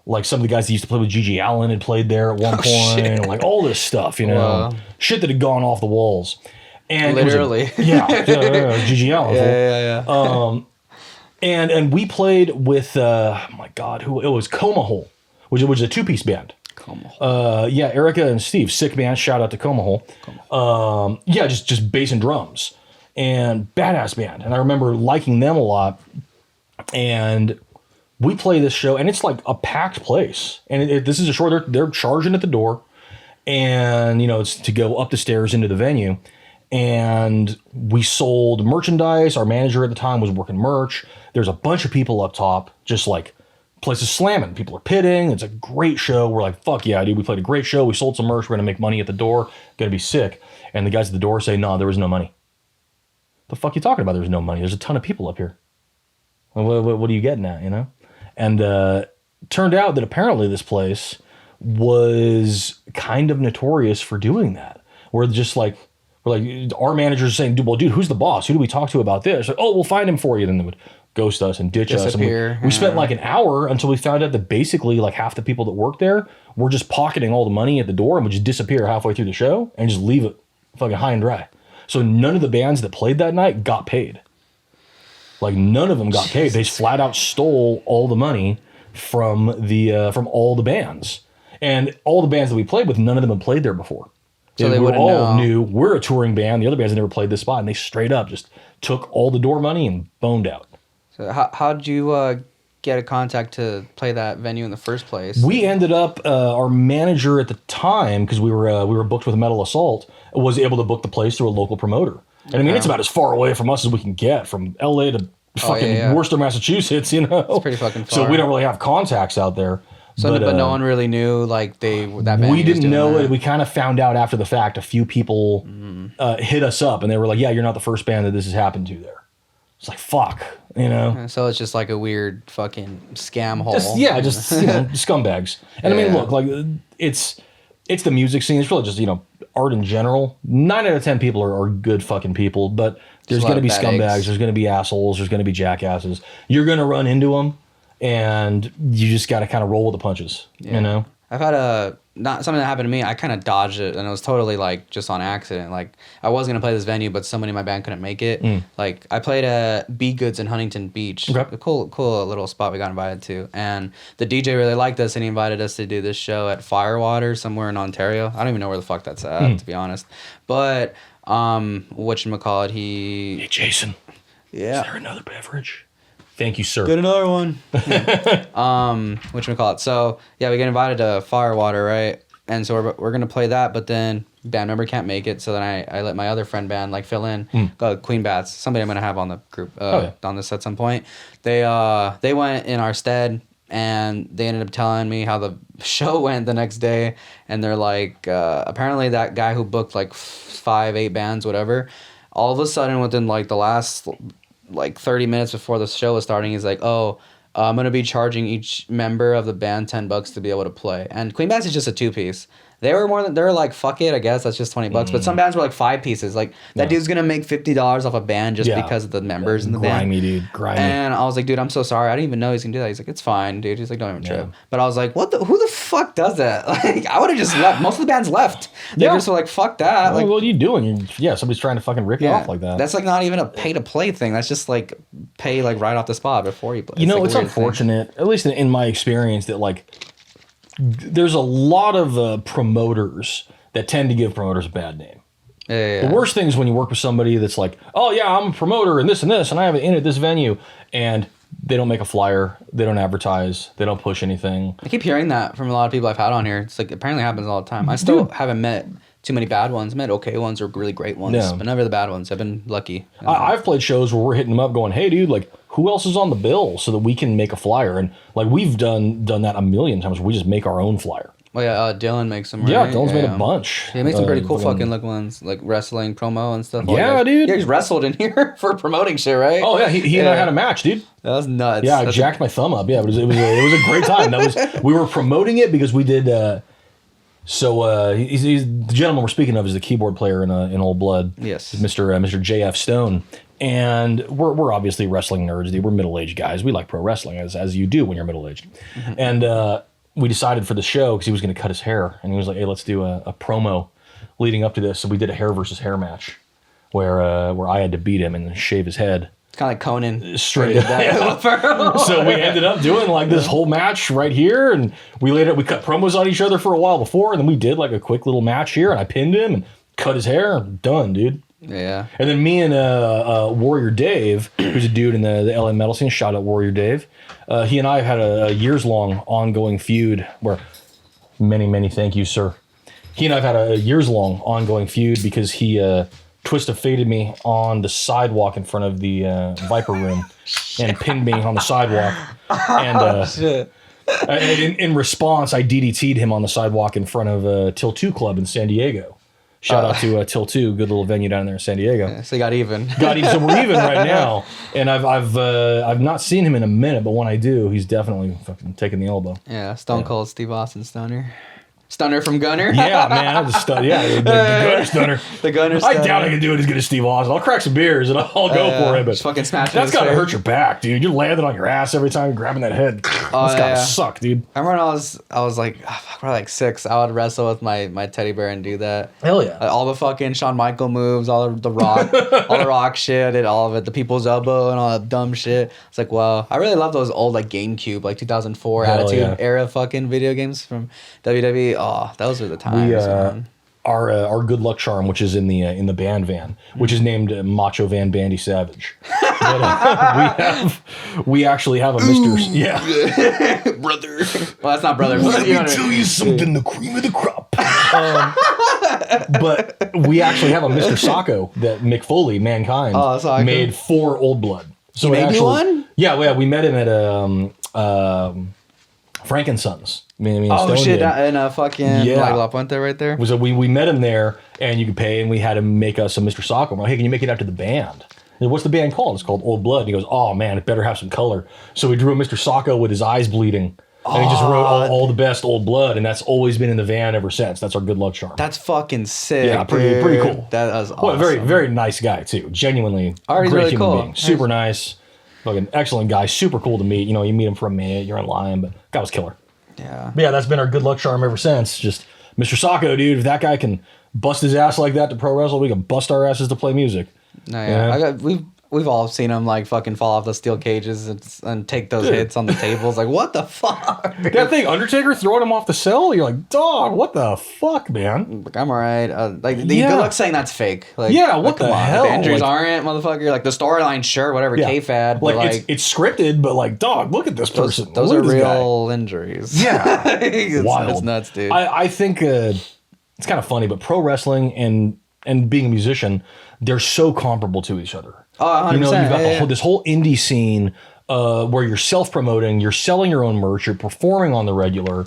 of the guys that used to play with Gigi Allen had played there at one point. Shit. And all this stuff, wow. Shit that had gone off the walls. And literally. Gigi Allen. Yeah. And we played with it was Coma Hole, which was a two-piece band. Coma Hole. Erica and Steve, sick band. Shout out to Coma Hole. Just bass and drums, and badass band. And I remember liking them a lot. And we play this show, and it's like a packed place. And this is a show, they're charging at the door, and, you know, it's to go up the stairs into the venue. And we sold merchandise. Our manager at the time was working merch. There's a bunch of people up top, just like places slamming. People are pitting. It's a great show. We're like, fuck yeah, dude. We played a great show. We sold some merch. We're going to make money at the door. Going to be sick. And the guys at the door say, no, there was no money. The fuck you talking about? There's no money. There's a ton of people up here. What are you getting at, you know? And turned out that apparently this place was kind of notorious for doing that. We're like, our manager's saying, dude, who's the boss? Who do we talk to about this? Like, oh, we'll find him for you. Then they would ghost us and ditch Disappear. us. And we spent like an hour until we found out that basically like half the people that work there were just pocketing all the money at the door and would just disappear halfway through the show and just leave it fucking high and dry. So none of the bands that played that night got paid. Like none of them got paid. They just flat out stole all the money from all the bands. And all the bands that we played with, none of them had played there before. So they we all all knew we're a touring band. The other bands had never played this spot, and they straight up just took all the door money and boned out. So how did you get a contact to play that venue in the first place? We ended up our manager at the time, because we were booked with Metal Assault, was able to book the place through a local promoter. And I mean, it's about as far away from us as we can get, from LA to fucking Worcester, Massachusetts. You know, it's pretty fucking far. So we don't really have contacts out there. So, but no one really knew, like, that venue we didn't know that. it. We kind of found out after the fact. A few people hit us up, and they were like, yeah, you're not the first band that this has happened to there. It's like, fuck, you know? And so it's just like a weird fucking scam hole. Just scumbags. And I mean, look, like, it's the music scene. It's really just, you know, art in general. 9 out of 10 people are good fucking people, but there's going to be scumbags. Eggs. There's going to be assholes. There's going to be jackasses. You're going to run into them. And you just got to kind of roll with the punches, you know? I've had not something that happened to me. I kind of dodged it, and it was totally like just on accident. Like I was going to play this venue, but somebody in my band couldn't make it. Like I played at B Goods in Huntington Beach. Okay. A cool little spot we got invited to. And the DJ really liked us, and he invited us to do this show at Firewater somewhere in Ontario. I don't even know where the fuck that's at, to be honest. But whatchamacallit, Hey, Jason. Yeah. Is there another beverage? Thank you, sir. Get another one. Whatchamacallit. So, yeah, we get invited to Firewater, right? And so we're going to play that, but then band member can't make it. So then I let my other friend band, like, fill in. Queen Bats. Somebody I'm going to have on the group, on this at some point. They went in our stead, and they ended up telling me how the show went the next day. And they're like, apparently that guy who booked, like, 5-8 bands, whatever, all of a sudden within, like, the last... like 30 minutes before the show was starting, he's like, oh, I'm going to be charging each member of the band $10 to be able to play. And Queen Bats is just a 2-piece. They were like, fuck it, I guess that's just $20. But some bands were like 5 pieces. Like that dude's going to make $50 off a band just because of the members in the band. Grimy, dude. Grimy. And I was like, dude, I'm so sorry. I didn't even know he's going to do that. He's like, it's fine, dude. He's like, don't even trip. But I was like, who the fuck does that? Like, I would have just left. Most of the bands left. They just were like, fuck that. Like, what are you doing? Somebody's trying to fucking rip you off like that. That's like not even a pay to play thing. That's just like pay like right off the spot before you play. You know, it's unfortunate, at least in my experience, that like there's a lot of promoters that tend to give promoters a bad name. The worst thing is when you work with somebody that's like, oh yeah, I'm a promoter and this, and I have an in at this venue, and they don't make a flyer, they don't advertise, they don't push anything. I keep hearing that from a lot of people I've had on here. It's like apparently happens all the time. I still haven't met too many bad ones. I met okay ones or really great ones, but never the bad ones. I've been lucky. I've played shows where we're hitting them up going, hey dude, like who else is on the bill so that we can make a flyer? And like we've done that a million times where we just make our own flyer. Well, yeah, Dylan makes them, right? Yeah, Dylan's made a bunch. He makes some pretty cool fucking looking ones, like wrestling promo and stuff. Yeah, dude. Yeah, he's wrestled in here for promoing shit, right? Oh, yeah, he and I had a match, dude. That was nuts. Yeah, I jacked my thumb up. Yeah, it was a great time. We were promoting it because we did... he's the gentleman we're speaking of is the keyboard player in Old Blood. Yes. Mr. JF Stone. And we're obviously wrestling nerds, dude. We're middle-aged guys. We like pro wrestling, as you do when you're middle-aged. Mm-hmm. And... we decided for the show because he was going to cut his hair, and he was like, "Hey, let's do a promo leading up to this." So we did a hair versus hair match, where I had to beat him and shave his head. It's kind of like Conan. Straight up. So we ended up doing like this whole match right here, and we cut promos on each other for a while before, and then we did like a quick little match here, and I pinned him and cut his hair. Done, dude. Yeah. And then me and Warrior Dave, who's a dude in the LA metal scene, shout out Warrior Dave. He and I have had a years-long ongoing feud where many thank you, sir. He and I have had a years-long ongoing feud because he twist faded me on the sidewalk in front of the Viper room and pinned me on the sidewalk. And Shit. in response, I DDT'd him on the sidewalk in front of Till 2 Club in San Diego. Shout out to Till 2, good little venue down there in San Diego. Yeah, so you got even. So we're even right now, and I've not seen him in a minute, but when I do, he's definitely fucking taking the elbow. Yeah, Stone Cold Steve Austin Stunner. Stunner from Gunner? Yeah, man, I'm just the Gunner Stunner. The Gunner Stunner. I doubt I can do it as good as Steve Austin. I'll crack some beers and I'll go for it, but just fucking smash that's gotta hurt your back, dude. You're landing on your ass every time you're grabbing that head. That's gotta suck, dude. I remember when I was like, probably like 6. I would wrestle with my teddy bear and do that. Hell yeah. Like, all the fucking Shawn Michael moves, all the rock, all the rock shit. I did all of it. The people's elbow and all that dumb shit. It's like, wow. I really love those old like GameCube, like 2004 Attitude Era fucking video games from WWE. Oh, those were the times. Our good luck charm, which is in the band van, which is named Macho Van Bandy Savage. But, we actually have a Mr. Brother. Well, that's not brother. Let me tell you something, the cream of the crop. But we actually have a Mr. Sacco that Mick Foley, Mankind, made for Old Blood. So he made you one? Yeah, we met him at Frankensons. Oh shit! In a fucking like La Puente right there. So we met him there, and you could pay, and we had him make us a Mr. Sacco. We're like, hey, can you make it after the band? And what's the band called? It's called Old Blood. And he goes, oh man, it better have some color. So we drew a Mr. Sacco with his eyes bleeding, and he just wrote all the best Old Blood, and that's always been in the van ever since. That's our good luck charm. That's fucking sick. Yeah, pretty cool. That was awesome. Well, very nice guy too. Genuinely great really human cool. being. Super nice, fucking excellent guy. Super cool to meet. You know, you meet him for a minute, you're in line, but guy was killer. Yeah. But yeah, that's been our good luck charm ever since. Just Mr. Sacco, dude. If that guy can bust his ass like that to pro wrestle, we can bust our asses to play music. No, yeah. We've all seen him like fucking fall off the steel cages and take those hits on the tables. Like, what the fuck? That thing, Undertaker throwing him off the cell. You're like, dog, what the fuck, man? Like, I'm alright. Good luck saying that's fake. Like, yeah, what the hell? The injuries aren't, motherfucker. Like the storyline, sure, whatever. K-Fad, like it's scripted, but like, dog, look at this person. Those are real injuries. Yeah, wild. It's nuts, dude. I think it's kind of funny, but pro wrestling and being a musician, they're so comparable to each other. Oh, 100%. You know, you've got this whole indie scene where you're self-promoting, you're selling your own merch, you're performing on the regular.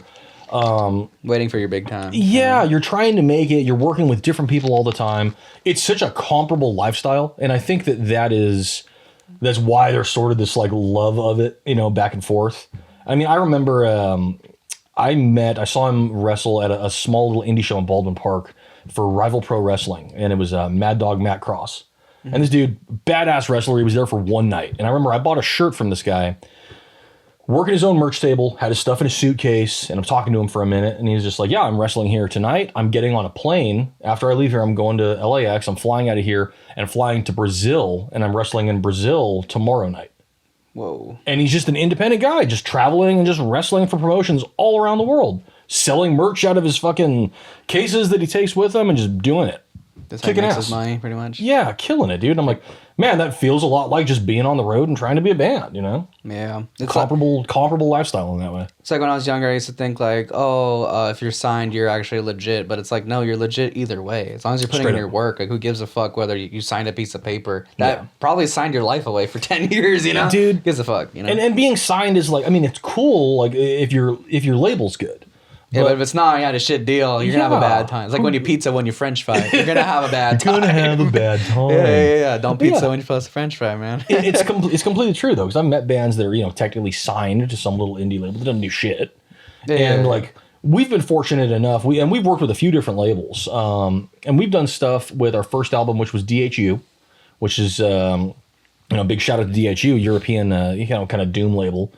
Waiting for your big time. Yeah, you're trying to make it. You're working with different people all the time. It's such a comparable lifestyle, and I think that's why there's sort of this like love of it, you know, back and forth. I mean, I remember I saw him wrestle at a small little indie show in Baldwin Park for Rival Pro Wrestling, and it was Mad Dog Matt Cross. And this dude, badass wrestler, he was there for one night. And I remember I bought a shirt from this guy, working his own merch table, had his stuff in a suitcase, and I'm talking to him for a minute, and he's just like, yeah, I'm wrestling here tonight. I'm getting on a plane. After I leave here, I'm going to LAX. I'm flying out of here and flying to Brazil, and I'm wrestling in Brazil tomorrow night. Whoa. And he's just an independent guy, just traveling and just wrestling for promotions all around the world, selling merch out of his fucking cases that he takes with him and just doing it. That's how he makes his money, pretty much. Yeah, killing it, dude. And I'm like, man, that feels a lot like just being on the road and trying to be a band, you know? Yeah. It's comparable lifestyle in that way. It's like when I was younger, I used to think like, if you're signed, you're actually legit. But it's like, no, you're legit either way. As long as you're putting in your work, like who gives a fuck whether you signed a piece of paper that probably signed your life away for 10 years, you know? Dude. Who gives a fuck, you know? And being signed is like, I mean, it's cool, like if your label's good. Yeah, but if it's not, you had a shit deal, you're going to have a bad time. It's like when you pizza when you french fry. You're going to have a bad time. You're going to have a bad time. Yeah. Don't pizza when you post a french fry, man. It's completely true, though, because I've met bands that are, you know, technically signed to some little indie label that doesn't do shit. Like, we've been fortunate enough, we've worked with a few different labels, and we've done stuff with our first album, which was DHU, which is, big shout out to DHU, European, kind of doom label.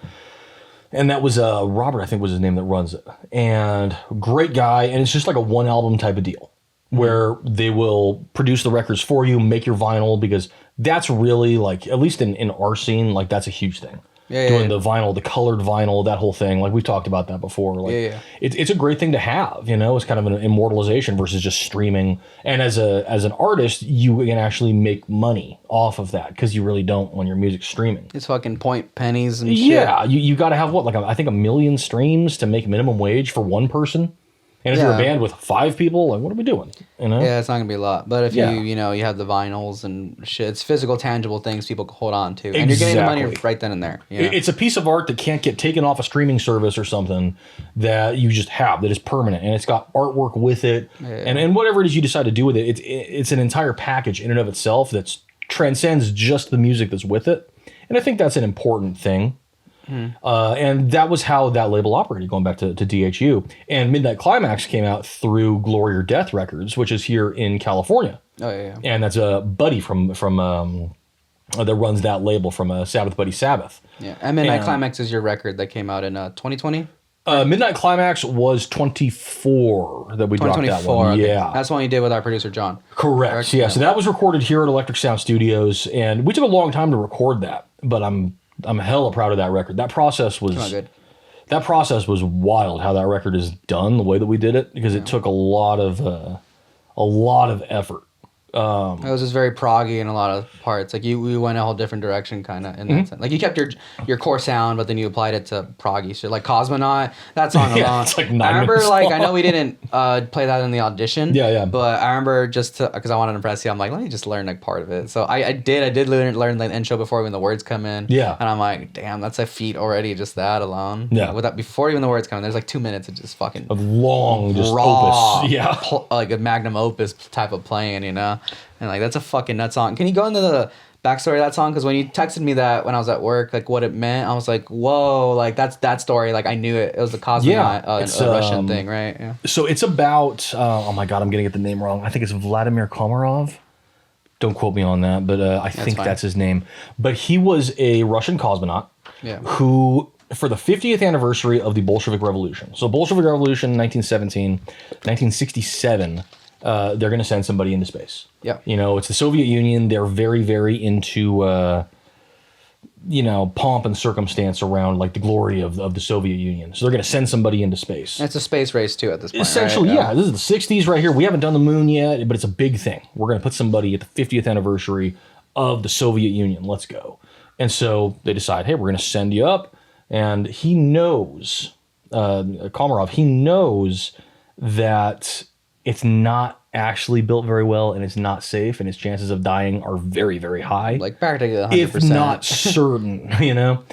And that was Robert, I think was his name, that runs it. And great guy. And it's just like a one album type of deal where they will produce the records for you, make your vinyl, because that's really like, at least in our scene, like that's a huge thing. doing the vinyl, the colored vinyl, that whole thing. Like we've talked about that before. Like it's a great thing to have, you know. It's kind of an immortalization versus just streaming. And as an artist, you can actually make money off of that because you really don't when your music's streaming. It's fucking point pennies and shit. Yeah, you got to have what, like I think 1 million streams to make minimum wage for one person. And if you're a band with 5 people, like what are we doing? You know? Yeah, it's not gonna be a lot. But if you have the vinyls and shit, it's physical, tangible things people can hold on to, and you're getting the money right then and there. You know? It's a piece of art that can't get taken off a streaming service or something that you just have that is permanent, and it's got artwork with it, and whatever it is you decide to do with it, it's an entire package in and of itself that transcends just the music that's with it, and I think that's an important thing. And that was how that label operated, going back to DHU. And Midnight Climax came out through Glory or Death Records, which is here in California. Oh yeah. And that's a buddy from that runs that label from Sabbath Buddy Sabbath. Yeah. And Midnight Climax is your record that came out in 2020. Midnight Climax was 24 that we dropped that one. Okay. Yeah. That's one you did with our producer John. Correct. Yeah. So that was recorded here at Electric Sound Studios, and we took a long time to record that, but I'm hella proud of that record. That process was good. That process was wild. How that record is done, the way that we did it, because it took a lot of effort. It was just very proggy in a lot of parts. Like we went a whole different direction, kind of in that sense. Like you kept your core sound, but then you applied it to proggy shit, like Cosmonaut. That song alone. It's like 9 I remember, minutes like long. I know we didn't play that in the audition. Yeah. But I remember just because I wanted to impress you, I'm like, let me just learn like part of it. So I did learn the intro before even the words come in. Yeah. And I'm like, damn, that's a feat already, just that alone. Yeah. Without before even the words come in, there's like 2 minutes of just fucking Of long, just raw, opus. Yeah. like a magnum opus type of playing, you know? And like, that's a fucking nut song. Can you go into the backstory of that song? Because when you texted me that when I was at work, like what it meant, I was like, whoa, like that's that story. Like I knew it. It was the Cosmonaut, it's, a Russian thing, right? Yeah. So it's about, oh my God, I'm going to get the name wrong. I think it's Vladimir Komarov. Don't quote me on that, but I think that's his name. But he was a Russian cosmonaut who, for the 50th anniversary of the Bolshevik Revolution. So Bolshevik Revolution, 1917, 1967, they're going to send somebody into space. Yeah. You know, it's the Soviet Union. They're very, very into, pomp and circumstance around like the glory of the Soviet Union. So they're going to send somebody into space. And it's a space race too at this point. Essentially, right? yeah. This is the 60s right here. We haven't done the moon yet, but it's a big thing. We're going to put somebody at the 50th anniversary of the Soviet Union. Let's go. And so they decide, hey, we're going to send you up. And he knows, Komarov, he knows that it's not actually built very well and it's not safe and his chances of dying are very, very high. Like practically 100%. If not certain, you know?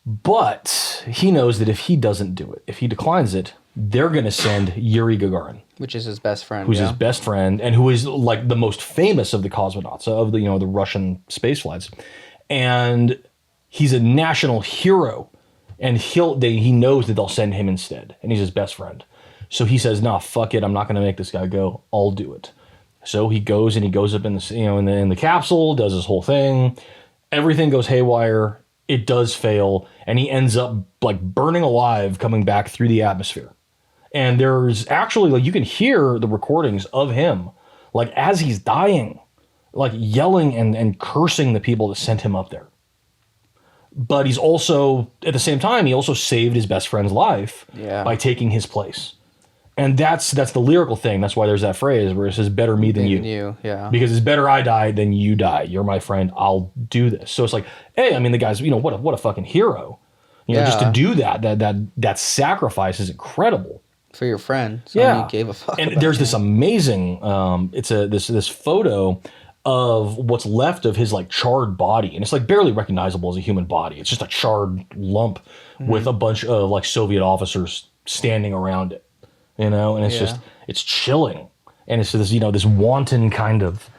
But he knows that if he doesn't do it, if he declines it, they're going to send Yuri Gagarin. Which is his best friend. Who's his best friend and who is like the most famous of the cosmonauts, of the, the Russian space flights. And he's a national hero. And he knows that they'll send him instead. And he's his best friend. So he says, "Nah, fuck it. I'm not going to make this guy go. I'll do it." So he goes and he goes up in the in the capsule, does his whole thing. Everything goes haywire. It does fail, and he ends up like burning alive, coming back through the atmosphere. And there's actually like you can hear the recordings of him, like as he's dying, like yelling and cursing the people that sent him up there. But he's also at the same time he also saved his best friend's life by taking his place. And that's the lyrical thing. That's why there's that phrase where it says, better me than you. Yeah. Because it's better I die than you die. You're my friend. I'll do this. So it's like, hey, I mean, the guy's, what a fucking hero. Just to do that sacrifice is incredible. For your friend. So he gave a fuck. And there's this amazing, this photo of what's left of his like charred body. And it's like barely recognizable as a human body. It's just a charred lump with a bunch of like Soviet officers standing around it. And it's just, it's chilling. And it's this, this wanton kind of,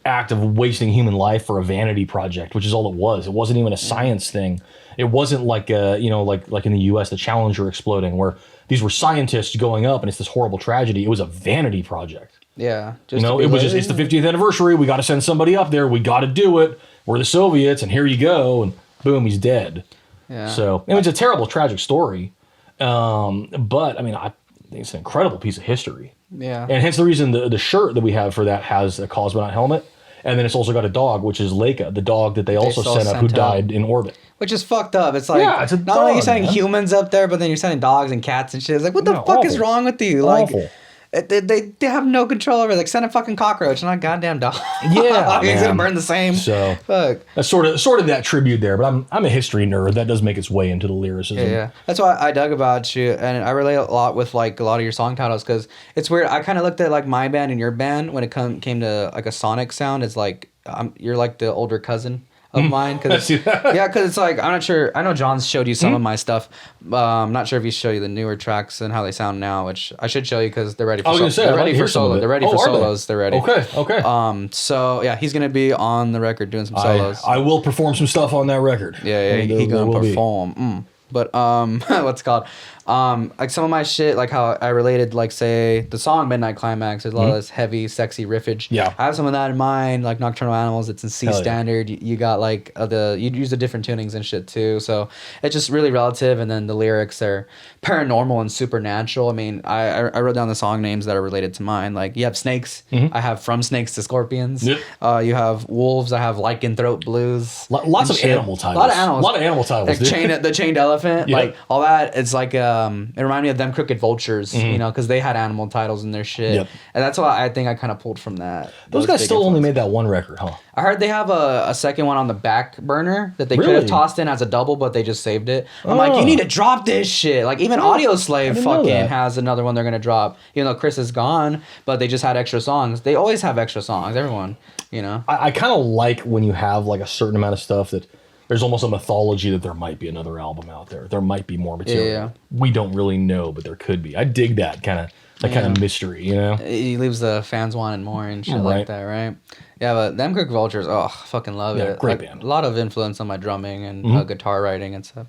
act of wasting human life for a vanity project, which is all it was. It wasn't even a science thing. It wasn't like, like in the US, the Challenger exploding, where these were scientists going up and it's this horrible tragedy. It was a vanity project. Yeah. It was just, it's the 50th anniversary. We got to send somebody up there. We got to do it. We're the Soviets and here you go. And boom, he's dead. Yeah. So it was a terrible, tragic story. But I mean, I think it's an incredible piece of history. Yeah. And hence the reason the shirt that we have for that has a cosmonaut helmet. And then it's also got a dog, which is Leica, the dog that they also sent up who died in orbit. Which is fucked up. It's like, Yeah, it's a not only are you dog, sending man. humans up there, but then you're sending dogs and cats and shit. It's like, what the Yeah, fuck is awful. wrong with you? Like, Awful. they have no control over it. Like, send a fucking cockroach, not a goddamn dog. Yeah, He's gonna man. burn the same. So Fuck. that's sort of that tribute there. But I'm a history nerd. That does make its way into the lyricism. Yeah. That's why I dug about you, and I relate a lot with like a lot of your song titles because it's weird. I kind of looked at like my band and your band when it came to like a sonic sound. It's like you're like the older cousin of mine. I see that. Yeah, because it's like I'm not sure. I know John's showed you some of my stuff. I'm not sure if he showed you the newer tracks and how they sound now, which I should show you because they're ready for. I was gonna say, they're I'd like ready to for hear some of solo. it. They're ready Oh, for are they? solos. They're ready. Okay. So yeah, he's gonna be on the record doing some solos. I will perform some stuff on that record. Yeah, he There gonna will be. perform. But what's it called? Like some of my shit, like how I related, like say the song Midnight Climax. There's a lot of this heavy, sexy riffage. Yeah. I have some of that in mind, like Nocturnal Animals. It's in C Hell yeah. standard. You got like you use the different tunings and shit too. So it's just really relative. And then the lyrics are paranormal and supernatural. I mean, I wrote down the song names that are related to mine. Like you have snakes. I have From Snakes to Scorpions. Yep. You have wolves. I have Lycanthrope Blues. Lots and of shit. animal titles. A lot of animals. A lot of animal titles. Like dude. the chained elephant, Yep. like all that. It's like it reminded me of Them Crooked Vultures, you know, because they had animal titles in their shit, Yep. and that's why I think I kind of pulled from that. Those guys still only made that one record, huh? I heard they have a second one on the back burner that they could have Really? tossed in as a double, but they just saved it. I'm like, Oh. you need to drop this shit. Like even Audio Slave didn't know fucking that. has another one they're gonna drop, even though Chris is gone, but they just had extra songs. They always have extra songs. Everyone, you know. I kind of like when you have like a certain amount of stuff that there's almost a mythology that there might be another album out there. There might be more material. Yeah. We don't really know, but there could be. I dig that kind of mystery, you know? He leaves the fans wanting more and shit Right. like that, right? Yeah, but Them Crooked Vultures, oh, fucking love Yeah, it. great Like, band. A lot of influence on my drumming and guitar writing and stuff.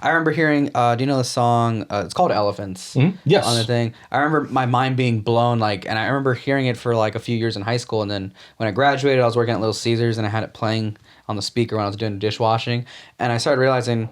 I remember hearing, do you know the song, it's called Elephants. Yes. On the thing. I remember my mind being blown, like, and I remember hearing it for like a few years in high school. And then when I graduated, I was working at Little Caesars and I had it playing on the speaker when I was doing dishwashing. And I started realizing,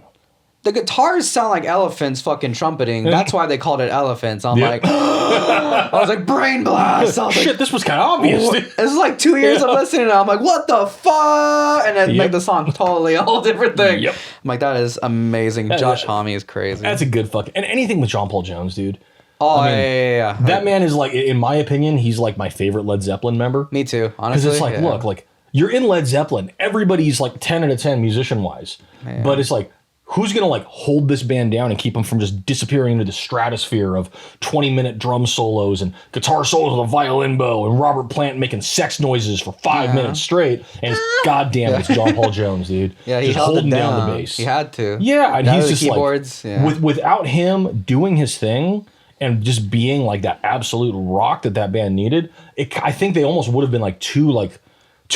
the guitars sound like elephants fucking trumpeting. That's why they called it Elephants. I'm Yep. like, I was like, brain blast. I was like, Shit, this was kind of obvious. dude. it's like 2 years of listening and I'm like, what the fuck? And then Yep. make the song totally a whole different thing. Yep. I'm like, that is amazing. Josh Homme is crazy. That's a good fucking... And anything with John Paul Jones, dude. oh, I mean, yeah. That man is like, in my opinion, he's like my favorite Led Zeppelin member. Me too, Because honestly. it's like, yeah. look, like, you're in Led Zeppelin. Everybody's like 10 out of 10 musician-wise. Yeah. But it's like, who's going to like hold this band down and keep them from just disappearing into the stratosphere of 20-minute drum solos and guitar solos with a violin bow and Robert Plant making sex noises for 5 minutes straight? And it's goddamn, it's John Paul Jones, dude. Yeah, he just held it holding down. the bass. He had to. Yeah, and Down he's to the just keyboards. like, Yeah. without him doing his thing and just being like that absolute rock that band needed, I think they almost would have been like too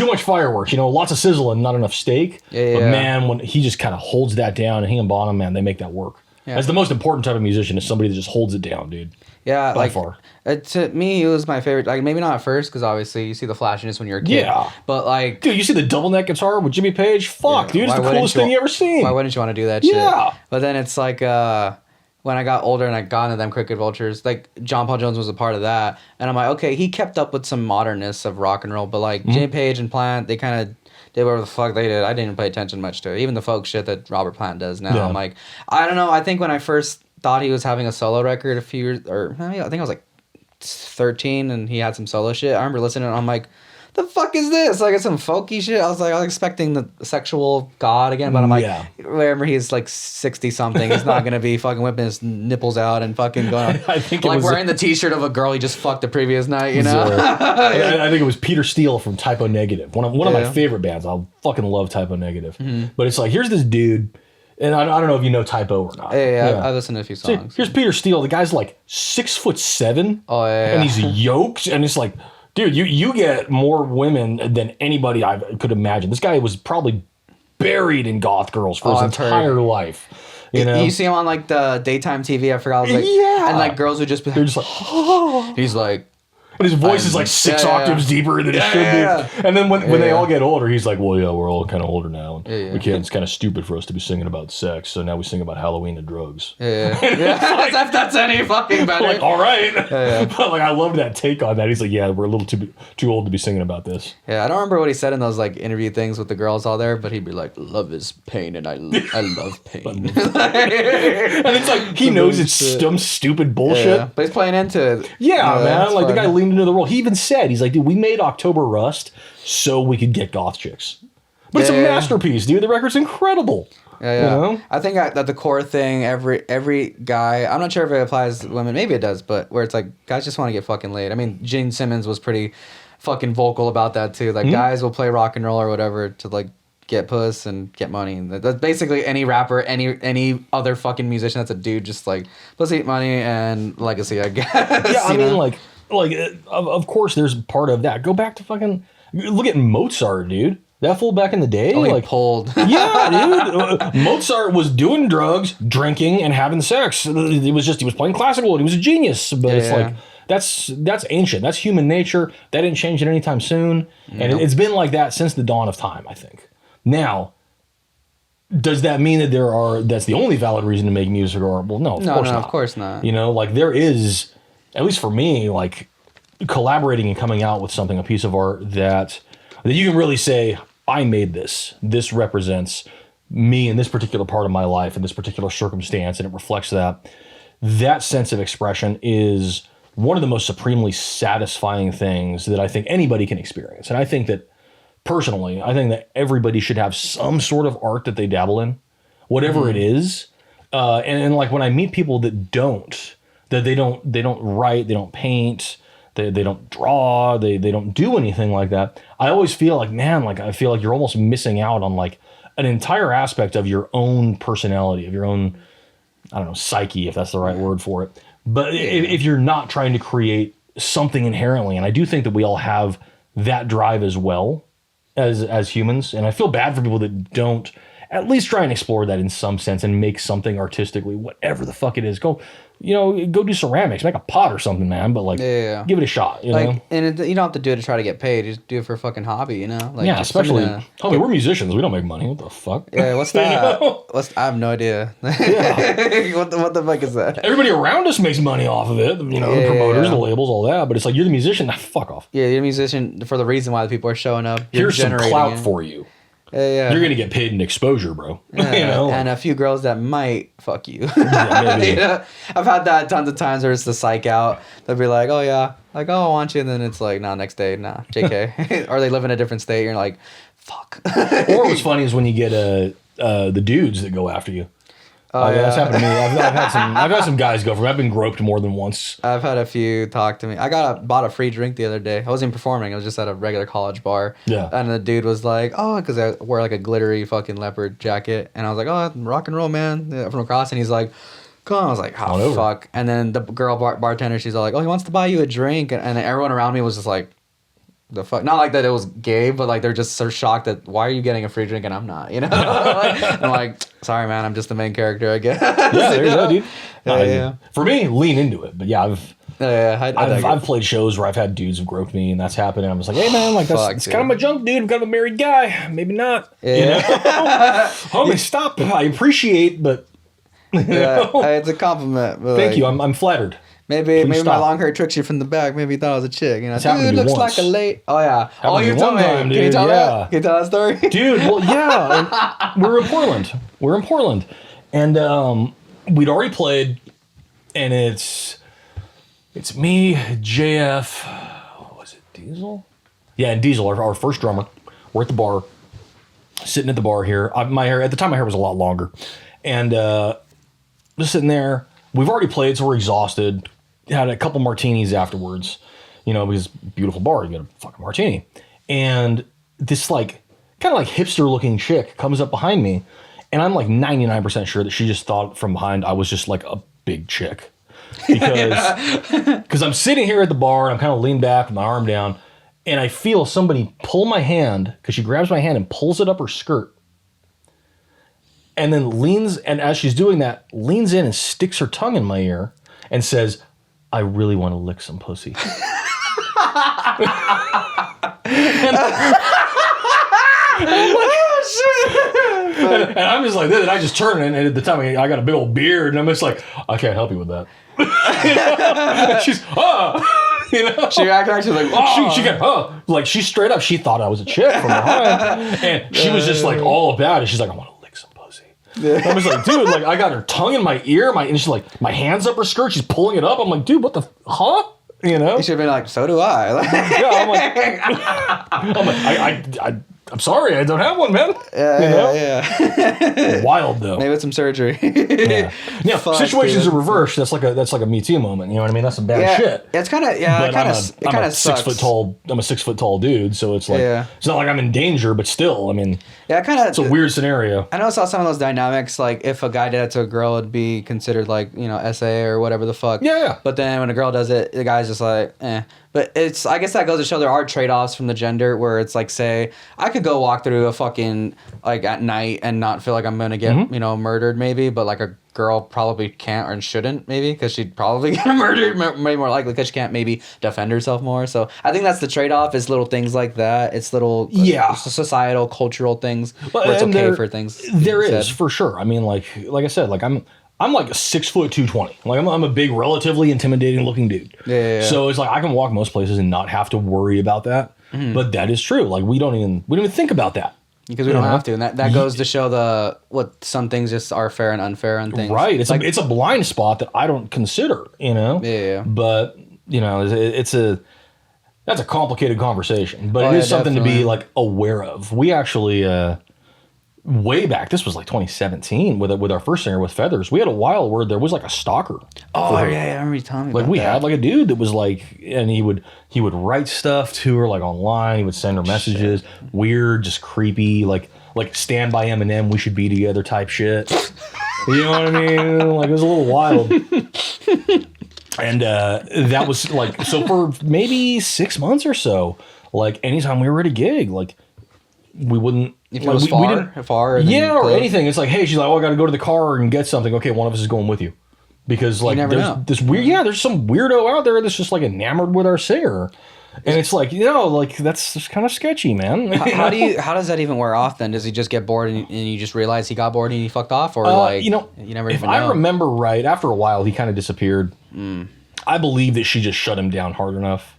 much fireworks, you know, lots of sizzle and not enough steak. Yeah, but yeah. man, when he just kind of holds that down, and he and Bonham, man, they make that work. Yeah. That's the most important type of musician, is somebody that just holds it down, dude. Yeah, By like far. To me, he was my favorite. Like maybe not at first, because obviously you see the flashiness when you're a kid. Yeah. But like, Dude, you see the double neck guitar with Jimmy Page? Fuck, yeah, dude, it's why the wouldn't coolest thing you ever seen. Why wouldn't you want to do that Yeah. shit? But then it's like when I got older and I got into Them Crooked Vultures, like John Paul Jones was a part of that, and I'm like, okay, he kept up with some modernness of rock and roll, but like Jimmy Page and Plant, they kind of did whatever the fuck they did. I didn't pay attention much to it. Even the folk shit that Robert Plant does now. Yeah. I'm like, I don't know. I think when I first thought he was having a solo record a few years, or I think I was like 13 and he had some solo shit. I remember listening and I'm like, the fuck is this? Like it's some folky shit. I was expecting the sexual god again, but I'm like, Yeah. wherever he's like 60 something, he's not gonna be fucking whipping his nipples out and fucking going on. I think it like was- wearing the t-shirt of a girl he just fucked the previous night, you know? I think it was Peter Steele from Typo Negative, one of my Yeah. favorite bands. I fucking love Typo Negative. But it's like, here's this dude, and I don't know if you know Typo or not. Yeah, I listened to a few So songs. here's Peter Steele. The guy's like 6'7". Oh, yeah, and yeah. he's yoked, and it's like, dude, you get more women than anybody I could imagine. This guy was probably buried in goth girls for his I've heard. entire life. You know, You see him on like the daytime TV. I forgot. I was like, Yeah. and like girls would just be they're like, just like, he's like, And his voice is like 6 octaves deeper than it should be. And then when they all get older, he's like, well, yeah, we're all kind of older now. And we can't, it's kind of stupid for us to be singing about sex. So now we sing about Halloween and drugs. If that's any fucking better. Like, all right. But like, I love that take on that. He's like, yeah, we're a little too old to be singing about this. Yeah, I don't remember what he said in those like interview things with the girls all there, but he'd be like, love is pain and I love pain. And it's like, he knows it's some stupid bullshit. Yeah, but he's playing into it. Man. Like, the guy leaned into the role. He even said, he's like, dude, we made October Rust so we could get goth chicks. But it's a masterpiece, dude. The record's incredible. Yeah. You know? I think that the core thing, every guy, I'm not sure if it applies to women, maybe it does, but where it's like, guys just want to get fucking laid. I mean, Gene Simmons was pretty fucking vocal about that too. Like, guys will play rock and roll or whatever to like get puss and get money. That's basically any rapper, any other fucking musician that's a dude, just like pussy, money, and legacy, I guess. Yeah, I mean, like of course there's part of that. Go back to fucking, look at Mozart, dude. That fool back in the day, like pulled. Yeah, dude. Mozart was doing drugs, drinking, and having sex. He was playing classical, and he was a genius. But it's like that's ancient. That's human nature. That didn't change it anytime soon, and it's been like that since the dawn of time, I think. Now, does that mean that that's the only valid reason to make music? Or well, no, of course not. Of course not. You know, like there is, at least for me, like collaborating and coming out with something, a piece of art that you can really say, I made this. This represents me in this particular part of my life, in this particular circumstance, and it reflects that. That sense of expression is one of the most supremely satisfying things that I think anybody can experience. And I think that, personally, I think that everybody should have some sort of art that they dabble in, whatever it is. And like when I meet people that they don't write, they don't paint, they don't draw, they don't do anything like that, I always feel like, man, like I feel like you're almost missing out on like an entire aspect of your own personality, of your own, I don't know, psyche, if that's the right word for it. But if you're not trying to create something inherently, and I do think that we all have that drive as well as humans, and I feel bad for people that don't at least try and explore that in some sense and make something artistically, whatever the fuck it is. Go do ceramics, make a pot or something, man. But like, give it a shot. You know? And you don't have to do it to try to get paid. You just do it for a fucking hobby, you know? Like, yeah, especially. We're musicians. We don't make money. What the fuck? Yeah, what's that? I have no idea. Yeah. What the fuck is that? Everybody around us makes money off of it. You know, the promoters, the labels, all that. But it's like, you're the musician. Fuck off. Yeah, you're a musician for the reason why the people are showing up. Here's some clout for you. Yeah. You're gonna get paid in exposure, bro. Yeah. You know? And a few girls that might fuck you. Yeah, maybe. You know? I've had that tons of times where it's the psych out. They'll be like, oh yeah, like, oh, I want you, and then it's like, nah, next day, nah, JK. Or they live in a different state, you're like, fuck. Or what's funny is when you get the dudes that go after you. Oh, yeah. That's happened to me. I've had some guys go for me. I've been groped more than once. I've had a few talk to me. I bought a free drink the other day. I wasn't even performing. I was just at a regular college bar. Yeah. And the dude was like, oh, because I wore like a glittery fucking leopard jacket. And I was like, oh, rock and roll, man. Yeah, from across. And he's like, come on. I was like, oh, fuck. And then the girl bartender, she's all like, oh, he wants to buy you a drink. And then everyone around me was just like, the fuck, not like that it was gay, but like they're just so shocked that why are you getting a free drink and I'm not, you know? I'm like, sorry man, I'm just the main character, I guess. Yeah, there you go, dude. Yeah. For me, lean into it. But yeah, I've played shows where I've had dudes have groped me and that's happened, and I'm just like, hey man, like it's kind of my junk, dude. I'm kind of a married guy, maybe not. Yeah. You know? Homie, stop. I appreciate, but it's a compliment. But thank you. I'm flattered. Maybe my long hair tricks you from the back. Maybe you thought I was a chick. You know, dude looks like a late. Oh yeah. Oh, you told me. Can you tell that? Can you tell that story? Dude, well, yeah. And we're in Portland, and we'd already played, and it's me, JF. What was it, Diesel? Yeah, and Diesel, our first drummer. We're at the bar, sitting at the bar here. My hair at the time, my hair was a lot longer, and just sitting there. We've already played, so we're exhausted. Had a couple martinis afterwards, you know, because beautiful bar, you get a fucking martini. And this like kind of like hipster looking chick comes up behind me, and I'm like 99% sure that she just thought from behind I was just like a big chick. Because I'm sitting here at the bar and I'm kind of leaned back with my arm down, and I feel somebody pull my hand, because she grabs my hand and pulls it up her skirt. And then leans, and as she's doing that, leans in and sticks her tongue in my ear and says, I really want to lick some pussy. And I'm just like this, and I just turn, and at the time I got a big old beard, and I'm just like, I can't help you with that. And she's, She acted like she's like, oh. she got, like she straight up, she thought I was a chick from behind, and she was just like all about it. She's like, I want to lick some pussy. I was like, dude, like I got her tongue in my ear, and she's like, my hands up her skirt, she's pulling it up. I'm like, dude, what the, huh? You know? You should have been like, so do I. Yeah, I'm sorry, I don't have one, man. Yeah. Wild though. Maybe with some surgery. Yeah. Now, Fuck, situations dude. are reversed. That's like a Me Too moment. You know what I mean? That's some bad shit. It's kind of But I'm a sucks. 6 foot tall. I'm a 6 foot tall dude, so it's like it's not like I'm in danger, but still, I mean, it's a weird scenario. I know I saw some of those dynamics. Like if a guy did it to a girl, it'd be considered like SA or whatever the fuck. Yeah. But then when a girl does it, the guy's just like, eh. But I guess that goes to show there are trade-offs from the gender where it's like, say, I could go walk through a fucking, like, at night and not feel like I'm going to get, murdered maybe, but, like, a girl probably can't or shouldn't maybe because she'd probably get murdered way more likely because she can't maybe defend herself more. So I think that's the trade-off is little things like that. It's little societal, cultural things where it's okay for things. There is, for sure. I mean, like I said, like I'm like a 6 foot 220. Like I'm a big, relatively intimidating looking dude. Yeah. So it's like I can walk most places and not have to worry about that. But that is true. Like we don't even think about that because we don't have to, and that goes to show what some things just are fair and unfair on things. Right. It's like it's a blind spot that I don't consider. You know. Yeah. But that's a complicated conversation. But it is something to be like aware of. We actually. Way back, this was like 2017 with our first singer with Feathers. We had a while where there was like a stalker. Oh yeah, I remember you telling me. Like about we that. had like a dude that was like, and he would write stuff to her like online. He would send her messages, weird, just creepy, like Stand by Eminem, we should be together type shit. You know what I mean? Like it was a little wild. And that was like so for maybe 6 months or so. Like anytime we were at a gig, like we wouldn't. If it was far, or anything. It's like, hey, she's like, oh, I got to go to the car and get something. Okay, one of us is going with you, because like there's weird, there's some weirdo out there that's just like enamored with our singer, and it's like that's kind of sketchy, man. How does that even wear off then? Does he just get bored and you just realize he got bored and he fucked off, or you never even know? If I remember right, after a while he kind of disappeared. I believe that she just shut him down hard enough,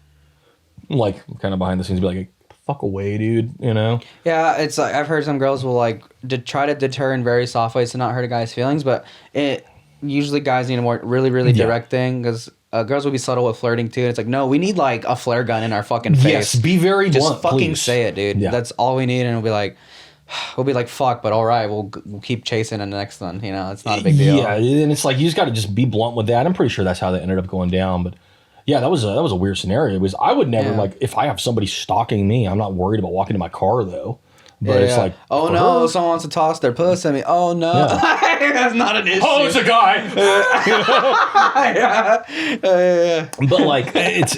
like kind of behind the scenes, be like, fuck away, dude, you know? Yeah, it's like I've heard some girls will like try to deter in very soft ways to not hurt a guy's feelings, but usually guys need a more really direct thing because girls will be subtle with flirting too. And it's like, no, we need like a flare gun in our fucking face. Yes, be very just blunt, fucking please. say it, dude. Yeah. That's all we need, and we'll be like, fuck, but all right, we'll keep chasing the next one. You know, it's not a big deal. Yeah, and it's like you just got to just be blunt with that. I'm pretty sure that's how that ended up going down, but. Yeah, that was a weird scenario. Because I would never like if I have somebody stalking me, I'm not worried about walking to my car though. But it's like, oh no, someone wants to toss their puss at me. Oh no, that's not an issue. Oh, it's a guy. But like it's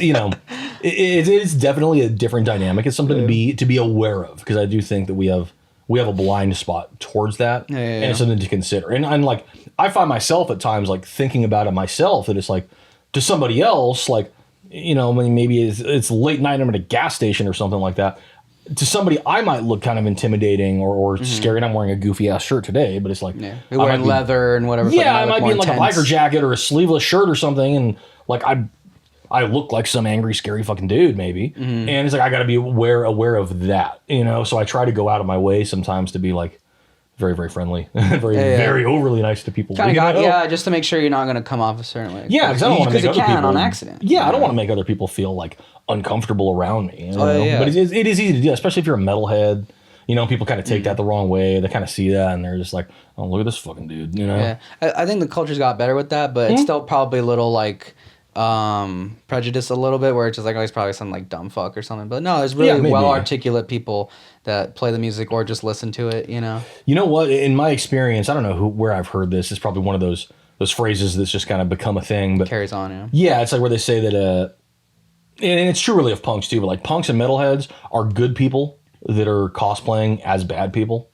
it's definitely a different dynamic. It's something to be aware of because I do think that we have a blind spot towards that, and it's something to consider. And like I find myself at times like thinking about it myself that it's like. To somebody else, like, maybe it's late night, I'm at a gas station or something like that. To somebody, I might look kind of intimidating or scary. And I'm wearing a goofy ass shirt today, but it's like you're wearing leather and whatever. Yeah, I might be in like a biker jacket or a sleeveless shirt or something, and like I look like some angry, scary fucking dude, maybe. And it's like I got to be aware of that, So I try to go out of my way sometimes to be like. Very, very friendly. Very overly nice to people. Just to make sure you're not going to come off a certain way. Yeah, because I don't want to make other people... on accident. Yeah, I don't want to make other people feel, like, uncomfortable around me. But it is easy to do, especially if you're a metalhead. People kind of take that the wrong way. They kind of see that, and they're just like, oh, look at this fucking dude, Yeah, I think the culture's got better with that, but it's still probably a little, like... prejudice a little bit where it's just like, oh, he's probably some like dumb fuck or something, but no, there's really well articulate people that play the music or just listen to it. You know what, in my experience, I don't know where I've heard this. It's probably one of those phrases that's just kind of become a thing, but carries on. Yeah, it's like where they say that and it's true really of punks too, but like punks and metalheads are good people that are cosplaying as bad people.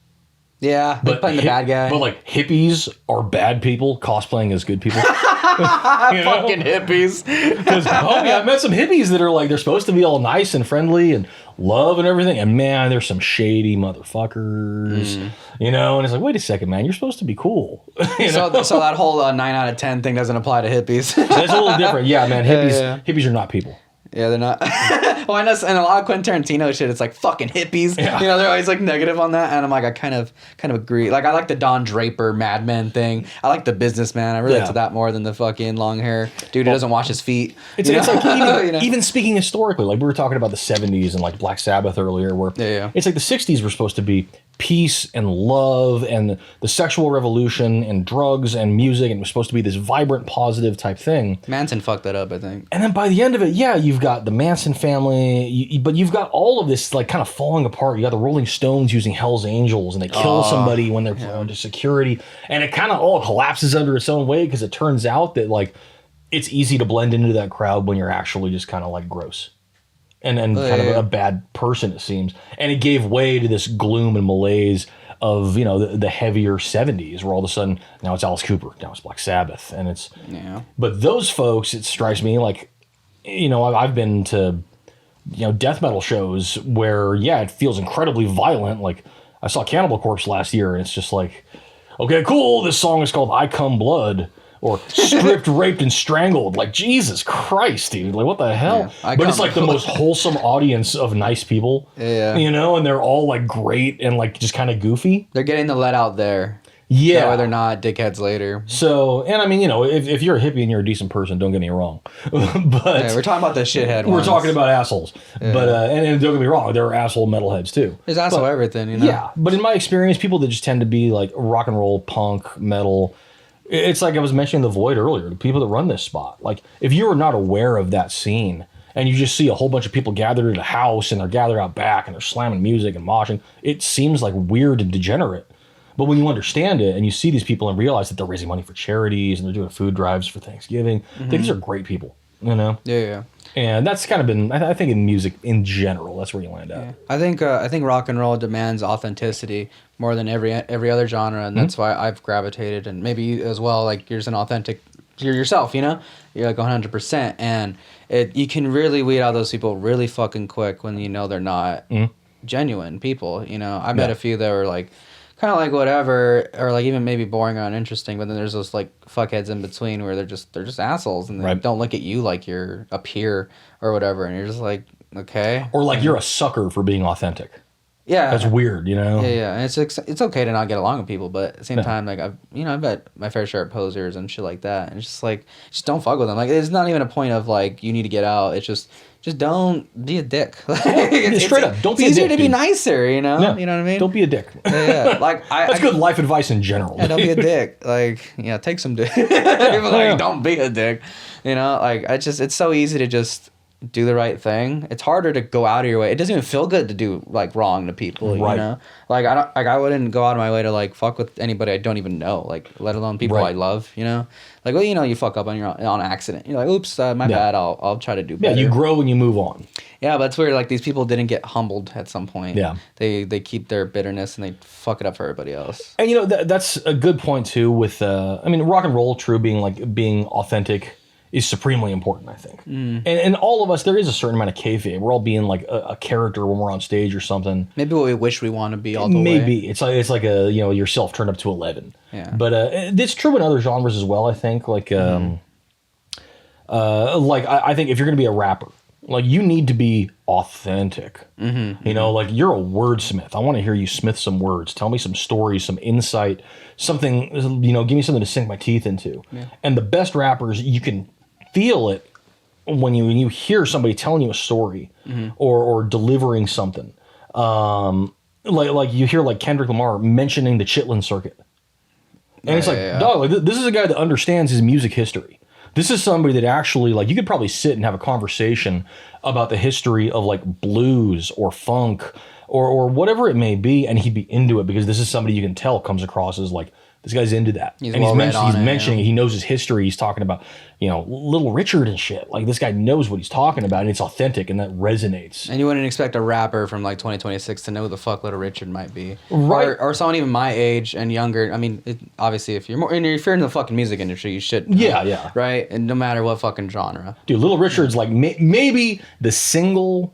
Yeah, they playing the bad guy. But like hippies are bad people cosplaying as good people. Fucking hippies. Because homie, I've met some hippies that are like they're supposed to be all nice and friendly and love and everything, and man, there's some shady motherfuckers. You know, and it's like, wait a second, man, you're supposed to be cool. So that whole 9 out of 10 thing doesn't apply to hippies. That's a little different. Yeah, man, hippies are not people. Yeah, they're not. Well, I know, and a lot of Quentin Tarantino shit, it's like fucking hippies. Yeah. You know, they're always like negative on that, and I'm like, I kind of agree. Like, I like the Don Draper Mad Men thing. I like the businessman. I relate to that more than the fucking long hair dude who doesn't wash his feet. It's like even speaking historically, like we were talking about the 70s and like Black Sabbath earlier, where it's like the 60s were supposed to be peace and love and the sexual revolution and drugs and music, and it was supposed to be this vibrant, positive type thing. Manson fucked that up, I think. And then by the end of it, yeah, you've got the Manson family, but you've got all of this like kind of falling apart. You got the Rolling Stones using Hell's Angels, and they kill somebody when they're under security, and it kind of all collapses under its own weight because it turns out that like it's easy to blend into that crowd when you're actually just kind of like gross. And kind of a bad person, it seems. And it gave way to this gloom and malaise of, you know, the heavier 70s, where all of a sudden, now it's Alice Cooper, now it's Black Sabbath. And it's... Yeah. But those folks, it strikes me like, you know, I've been to, you know, death metal shows where, yeah, it feels incredibly violent. Like, I saw Cannibal Corpse last year, and it's just like, okay, cool, this song is called I Come Blood. Or stripped, raped, and strangled. Like, Jesus Christ, dude. Like, what the hell? Yeah, but it's like the most wholesome audience of nice people. Yeah. You know, and they're all like great and like just kind of goofy. They're getting the let out there. Yeah. That way they're not dickheads later. So, and I mean, you know, if you're a hippie and you're a decent person, don't get me wrong. But yeah, we're talking about the shithead We're talking about assholes. Yeah. But, and don't get me wrong, there are asshole metalheads too. There's asshole everything, you know? Yeah. But in my experience, people that just tend to be like rock and roll, punk, metal... It's like I was mentioning the Void earlier, the people that run this spot. Like, if you are not aware of that scene and you just see a whole bunch of people gathered at a house and they're gathered out back and they're slamming music and moshing, it seems like weird and degenerate. But when you understand it and you see these people and realize that they're raising money for charities and they're doing food drives for Thanksgiving, I think these are great people, you know? Yeah. And that's kind of been, I think in music in general, that's where you land at. Yeah. I think rock and roll demands authenticity more than every other genre, and that's why I've gravitated, and maybe you as well. Like, you're an authentic, you're yourself, you know. You're like 100%, and you can really weed out those people really fucking quick when you know they're not genuine people. You know, I met a few that were like kind of like whatever, or like even maybe boring or uninteresting, but then there's those like fuckheads in between where they're just assholes, and they don't look at you like you're a peer or whatever, and you're just like, okay, or like you're a sucker for being authentic. Yeah, that's weird, you know. Yeah, and it's okay to not get along with people, but at the same time, like I've met my fair share of posers and shit like that, and it's just like, just don't fuck with them. Like, it's not even a point of like you need to get out. It's just don't be a dick. Straight up, don't be a dick. It's easier to be nicer, you know. Yeah. You know what I mean? Don't be a dick. Yeah. Like that's good life advice in general. Yeah, don't be a dick. Like, yeah, take some dick. Like, don't be a dick. You know, like it's so easy to just do the right thing. It's harder to go out of your way. It doesn't even feel good to do like wrong to people, you know? Like, I wouldn't go out of my way to like fuck with anybody I don't even know, like let alone people I love, you know? Like, well, you know, you fuck up on accident. You're like, oops, my bad. I'll try to do better. Yeah, you grow and you move on. Yeah, but it's weird. Like, these people didn't get humbled at some point. Yeah. They keep their bitterness and they fuck it up for everybody else. And you know, that's a good point too with I mean, rock and roll, being authentic is supremely important, I think. And all of us, there is a certain amount of kayfabe. We're all being like a character when we're on stage or something. Maybe what we wish we want to be all the way. Maybe. It's like a, you know, yourself turned up to 11. Yeah. But it's true in other genres as well, I think. Like, I think if you're going to be a rapper, like, you need to be authentic. You know, like, you're a wordsmith. I want to hear you smith some words. Tell me some stories, some insight, something, you know, give me something to sink my teeth into. Yeah. And the best rappers, you can feel it when you hear somebody telling you a story or delivering something. Like you hear like Kendrick Lamar mentioning the Chitlin circuit. And it's like, dog, like, this is a guy that understands his music history. This is somebody that actually, like, you could probably sit and have a conversation about the history of like blues or funk or whatever it may be, and he'd be into it because this is somebody you can tell comes across as like This guy's into that. He's and well read on he's it, mentioning yeah. He knows his history. He's talking about, Little Richard and shit. Like, this guy knows what he's talking about, and it's authentic, and that resonates. And you wouldn't expect a rapper from like 2026 to know who the fuck Little Richard might be, Right. Or someone even my age and younger. I mean, obviously, if you're in the fucking music industry, you should know, Yeah. right, and no matter what fucking genre. Dude, Little Richard's like maybe the single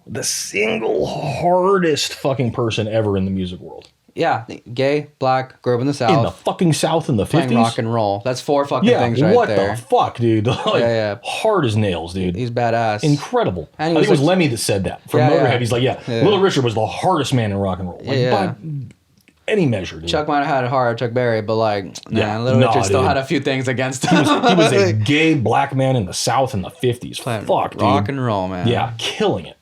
hardest fucking person ever in the music world. Yeah, gay, black, grew up in the South. In the fucking South in the 50s. Playing rock and roll. That's 4 fucking Yeah, things right what there. the fuck, dude? Like, Yeah. hard as nails, dude. He's badass. Incredible. And I he think was it was like- Lemmy that said that. From Yeah, Motorhead, yeah. he's like, Yeah. Little Richard was the hardest man in rock and roll. Like, Yeah. by any measure, dude. Chuck might have had it hard, Chuck Berry, but like, Yeah. Little Nah, Richard still dude. had a few things against him. He was a gay black man in the South in the 50s. Playing Fuck, dude. rock and roll, man. Yeah, killing it.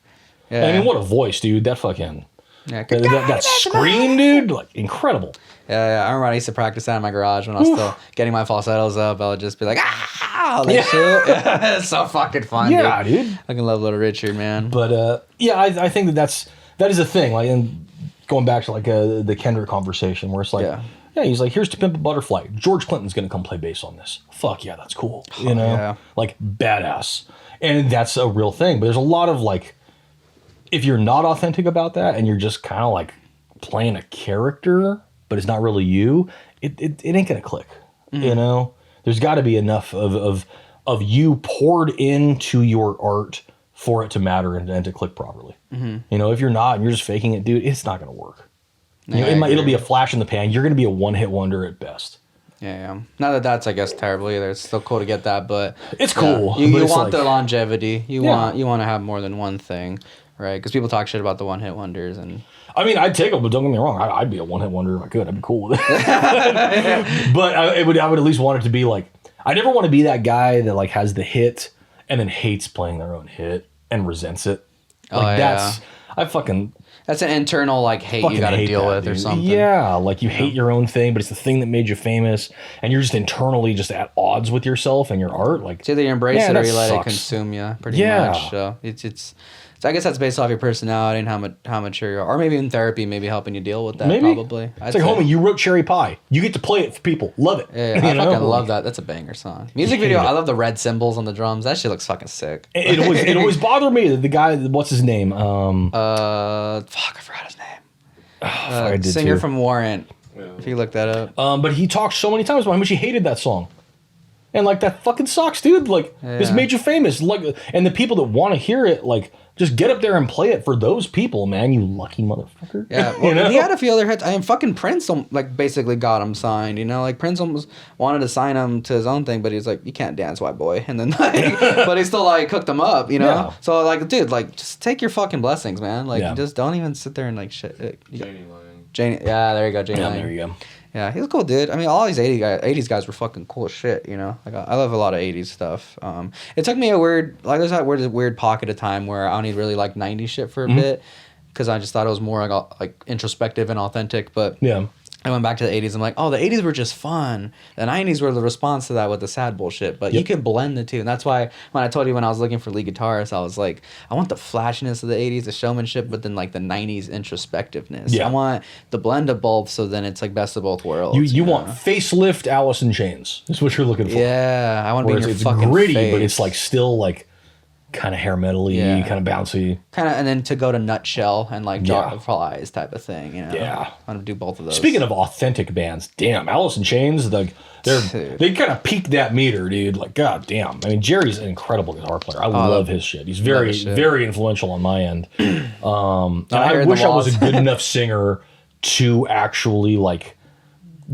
Yeah. I mean, what a voice, dude. That fucking... Yeah. That scream, dude, like, incredible. Yeah, I remember I used to practice that in my garage when I was still getting my falsettos up. I would just be like, like Yeah. shit. Yeah, it's so fucking fun, Yeah, dude. dude. I can love Little Richard, man. But I think that is a thing. Like, and going back to like the Kendrick conversation, where it's like, Yeah. he's like, here's To Pimp a Butterfly. George Clinton's gonna come play bass on this. Fuck yeah, that's cool. yeah. Like badass, and that's a real thing. But there's a lot of like, if you're not authentic about that, and you're just kind of like playing a character, but it's not really you, it ain't gonna click. There's got to be enough of you poured into your art for it to matter and to click properly. If you're not and you're just faking it, dude, it's not gonna work. It'll be a flash in the pan. You're gonna be a one-hit wonder at best. Yeah. Not that that's, I guess, terrible either. It's still cool to get that, but It's cool. You but it's want like- the longevity. You Yeah. want to have more than one thing, right? Because people talk shit about the one-hit wonders, and I mean, I'd take them, but don't get me wrong. I'd be a one-hit wonder if I could. I'd be cool with it. But I would at least want it to be like, I never want to be that guy that like has the hit and then hates playing their own hit and resents it. Like that's an internal like hate you got to hate deal that, with or dude. something. Yeah, like you hate your own thing, but it's the thing that made you famous, and you're just internally just at odds with yourself and your art. Like, It's either you embrace yeah, it or that you let it sucks. consume you, pretty Yeah. much. So so I guess that's based off your personality and how mature you are, or maybe in therapy, maybe helping you deal with that. Maybe. Probably. It's like, homie, you wrote Cherry Pie. You get to play it for people. Love it. Yeah, You I know? fucking love that. That's a banger song. Music video. I love the red cymbals on the drums. That shit looks fucking sick. It always bothered me that the guy, what's his name? Fuck, I forgot his name. I did Singer too. from Warrant. If you look that up. But he talked so many times about how much he hated that song. And like, that fucking sucks, dude. Like, this made you famous. Like, and the people that want to hear it, like, just get up there and play it for those people, man. You lucky motherfucker. Yeah, well, he had a few other hits. I mean, fucking Prince, like, basically got him signed. Like Prince almost wanted to sign him to his own thing, but he's like, "You can't dance, white boy." And then, like, but he still like cooked him up, Yeah. So like, dude, like, just take your fucking blessings, man. Like, Yeah. just don't even sit there and like shit. Janie Lang. Janie, yeah, there you go, Janie. Yeah, Lang. there you go. Yeah, he was a cool dude. I mean, all these 80s guys were fucking cool as shit, Like, I love a lot of 80s stuff. It took me there's that weird pocket of time where I only really like 90s shit for a bit, because I just thought it was more like introspective and authentic, but Yeah. I went back to the 80s. I'm like, oh, the 80s were just fun. The 90s were the response to that with the sad bullshit. But you could blend the two. And that's why when I told you when I was looking for lead guitarists, I was like, I want the flashiness of the 80s, the showmanship, but then like the 90s introspectiveness. Yeah. I want the blend of both, so then it's like best of both worlds. You want facelift Alice in Chains. That's what you're looking for. Yeah, I want to be Where in your it's fucking gritty, face. but it's like still like kind of hair metal-y, Yeah. kind of bouncy. kind of, and then to go to Nutshell and like Jar Yeah. of Flies type of thing. Yeah. I want to do both of those. Speaking of authentic bands, damn, Alice in Chains, like Dude. they kind of peaked that meter, dude. Like, god damn. I mean, Jerry's an incredible guitar player. I love his shit. He's very, his shit. very influential on my end. And I I hear the wish I was a walls. good enough singer to actually like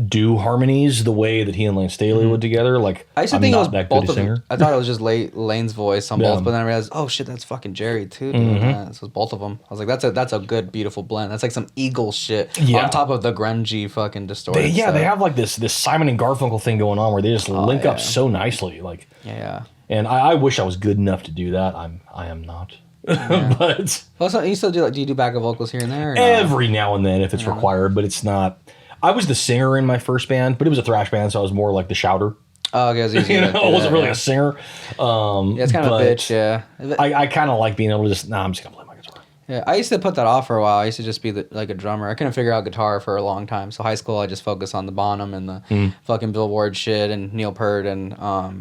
do harmonies the way that he and Lane Staley would together. Like, I used to I'm think it not was that both good a of them. singer. I thought it was just Lane's voice on Yeah. both, but then I realized, oh shit, that's fucking Jerry too. Doing that. So it's both of them. I was like, that's a good, beautiful blend. That's like some Eagle shit Yeah. on top of the grungy fucking distorted. They stuff. have like this Simon and Garfunkel thing going on where they just link up yeah. so nicely. Like, Yeah. and I wish I was good enough to do that. I am not. But Well, so you still do do you do backup vocals here and there? Or not? every now and then if it's required, but it's not. I was the singer in my first band, but it was a thrash band, so I was more like the shouter. Oh, okay, it was easier to do I wasn't that, really yeah. a singer. Yeah, it's kind of a but bitch, yeah. I kind of like being able to just, I'm just going to play my guitar. Yeah, I used to put that off for a while. I used to just be like a drummer. I couldn't figure out guitar for a long time. So high school, I just focused on the Bonham and the fucking Billboard shit and Neil Peart. And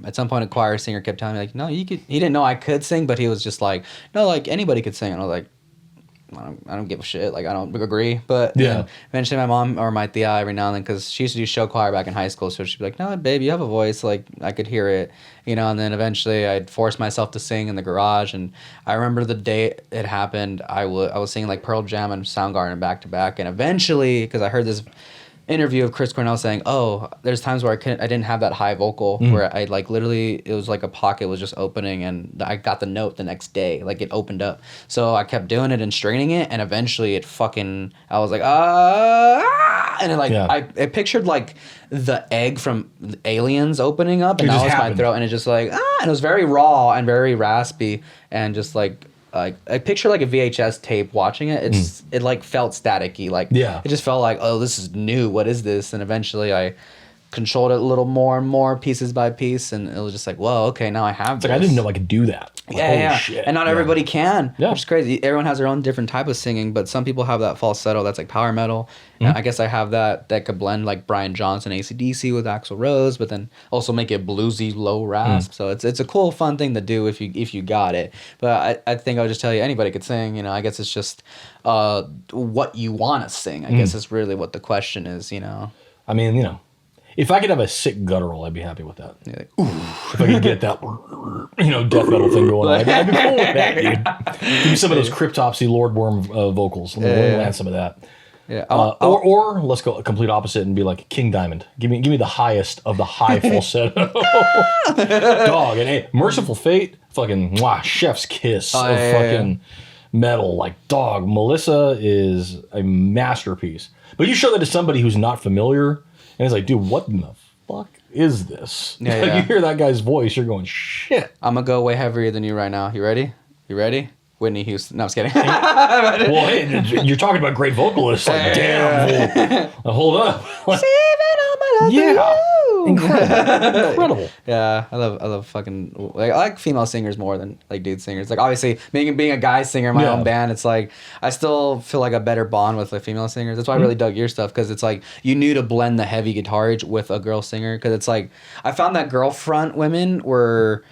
at some point, a choir singer kept telling me like, "No, you could." He didn't know I could sing, but he was just like, "No, like anybody could sing." And I was like, I don't give a shit. Like, I don't agree. But then eventually my mom or my tia every now and then, because she used to do show choir back in high school, so she'd be like, "No, babe, you have a voice." Like, I could hear it, you know. And then eventually I'd force myself to sing in the garage. And I remember the day it happened, I was singing like Pearl Jam and Soundgarden back to back. And eventually, because I heard this interview of Chris Cornell saying, "Oh, there's times where I didn't have that high vocal where I like literally it was like a pocket was just opening and I got the note the next day, like it opened up." So I kept doing it and straining it, and eventually I was like and it like I pictured like the egg from Aliens opening up, and that was my throat, and it just like and it was very raw and very raspy and just like I picture like a VHS tape watching it. It like felt staticky. Like it just felt like, oh, this is new. What is this? And eventually I controlled it a little more and more, pieces by piece, and it was just like, whoa, okay, now I have this. Like I didn't know I could do that. Like, yeah. Shit. And not everybody can, which is crazy. Everyone has their own different type of singing, but some people have that falsetto that's like power metal. And I guess I have that could blend like Brian Johnson, AC/DC with Axl Rose, but then also make it bluesy, low rasp. So it's a cool, fun thing to do if you got it. But I think I would just tell you anybody could sing. You know, I guess it's just what you want to sing. I guess is really what the question is. You know. I mean, you know. If I could have a sick guttural, I'd be happy with that. Yeah, like, if I could get that, death metal thing going on, I'd be cool with that, dude. Give me some of those Cryptopsy Lord Worm vocals. Let me land some of that. Yeah. Or let's go a complete opposite and be like King Diamond. Give me the highest of the high falsetto. Dog. And hey, Merciful Fate, fucking chef's kiss of fucking metal. Like, dog, Melissa is a masterpiece. But you show that to somebody who's not familiar, and it's like, dude, what in the fuck is this? Yeah, like, you hear that guy's voice, you're going, shit. I'm going to go way heavier than you right now. You ready? Whitney Houston. No, I'm just kidding. Well, hey, you're talking about great vocalists. Like, damn. Hold up. Yeah. Incredible. Yeah, I love fucking like I like female singers more than like dude singers. Like obviously being a guy singer in my own band, it's like I still feel like a better bond with like female singers. That's why I really dug your stuff, because it's like you knew to blend the heavy guitarage with a girl singer, because it's like I found that girl front women were,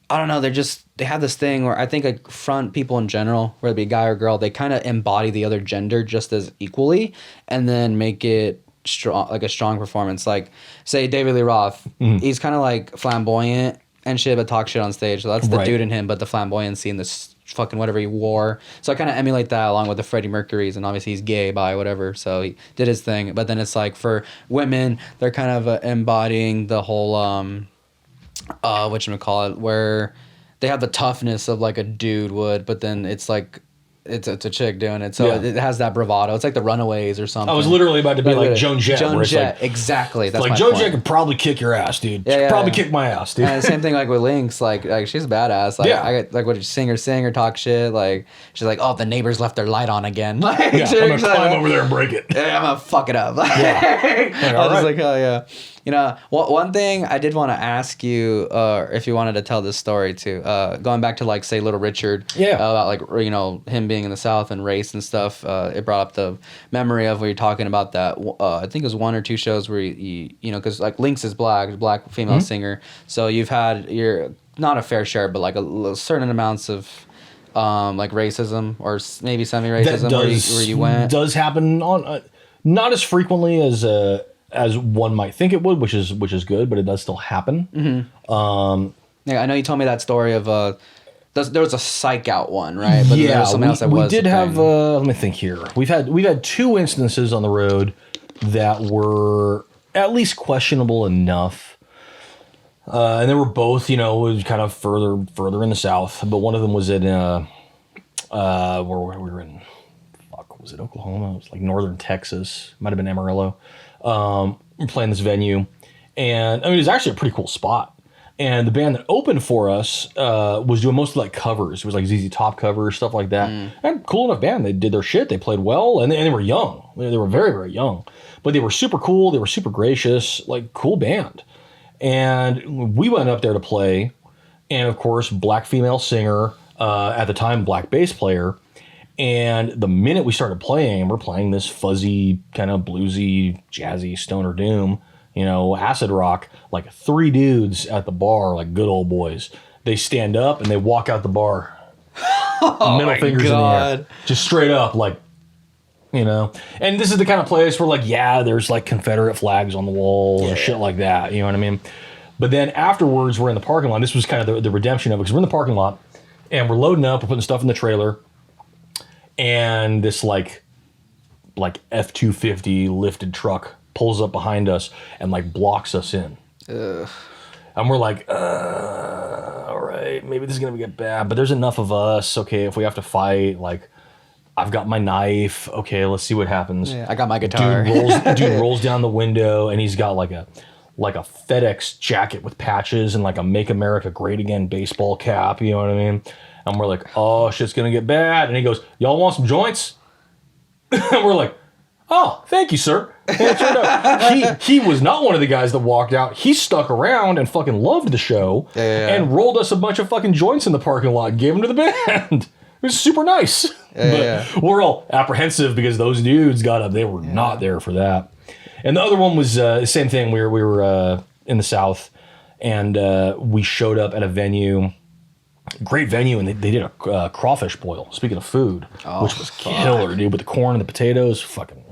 I don't know, they have this thing where I think like front people in general, whether it be a guy or girl, they kind of embody the other gender just as equally, and then make it strong, like a strong performance. Like say David Lee Roth, he's kind of like flamboyant and shit, but talk shit on stage. So that's the dude in him, but the flamboyancy and this fucking whatever he wore. So I kind of emulate that along with the Freddie Mercury's, and obviously he's gay by whatever, so he did his thing. But then it's like for women, they're kind of embodying the whole whatchamacallit, where they have the toughness of like a dude would, but then it's like it's a chick doing it, so it has that bravado. It's like the Runaways or something. I was literally about to be like Joan Jett. Joan Jett, like, exactly. That's like Joan Jett could probably kick your ass, dude. She could probably kick my ass, dude. And the same thing like with Lynx, like she's a badass. Like I get like, what you sing or talk shit. Like she's like, oh, the neighbors left their light on again. Like I'm gonna climb over there and break it. Yeah, I'm gonna fuck it up. I was just like, oh yeah. You know, one thing I did want to ask you, if you wanted to tell this story too, going back to like say Little Richard, about like him being in the South and race and stuff. It brought up the memory of where you're talking about that. I think it was one or two shows where you because like Lynx is black female singer, so you've had your not a fair share, but like a certain amounts of like racism or maybe semi-racism where you went. Does happen on not as frequently as one might think it would, which is good, but it does still happen. Yeah, I know you told me that story of there was a psych out one, right? But there was something else that we was. We did have. Let me think here. We've had two instances on the road that were at least questionable enough, and they were both was kind of further in the South. But one of them was in where we were in. Was it Oklahoma? It was like northern Texas. Might have been Amarillo. We're playing this venue, and I mean it was actually a pretty cool spot. And the band that opened for us was doing mostly like covers. It was like ZZ Top covers, stuff like that. And cool enough band. They did their shit. They played well, and they were young. They were very, very young, but they were super cool. They were super gracious, like cool band. And we went up there to play, and of course, black female singer, at the time black bass player. And the minute we started playing, we're playing this fuzzy, kind of bluesy, jazzy, stoner doom, acid rock, like 3 dudes at the bar, like good old boys. They stand up and they walk out the bar. Middle fingers in the air. Just straight up, like, And this is the kind of place where, like, there's like Confederate flags on the wall and shit like that. You know what I mean? But then afterwards, we're in the parking lot. This was kind of the redemption of it, because we're in the parking lot and we're loading up, we're putting stuff in the trailer. And this like F-250 lifted truck pulls up behind us and like blocks us in. Ugh. And we're like, all right, maybe this is going to get bad, but there's enough of us. Okay, if we have to fight, like, I've got my knife. Okay, let's see what happens. Yeah, I got my guitar. Dude rolls down the window and he's got like a FedEx jacket with patches and like a Make America Great Again baseball cap. You know what I mean? And we're like, oh, shit's going to get bad. And he goes, y'all want some joints? And we're like, oh, thank you, sir. And it turned out he was not one of the guys that walked out. He stuck around and fucking loved the show and rolled us a bunch of fucking joints in the parking lot and gave them to the band. It was super nice. We're all apprehensive because those dudes got up. They were not there for that. And the other one was the same thing. We were in the South, and we showed up at a venue. Great venue, and they did a crawfish boil. Speaking of food, which was killer, dude. With the corn and the potatoes, fucking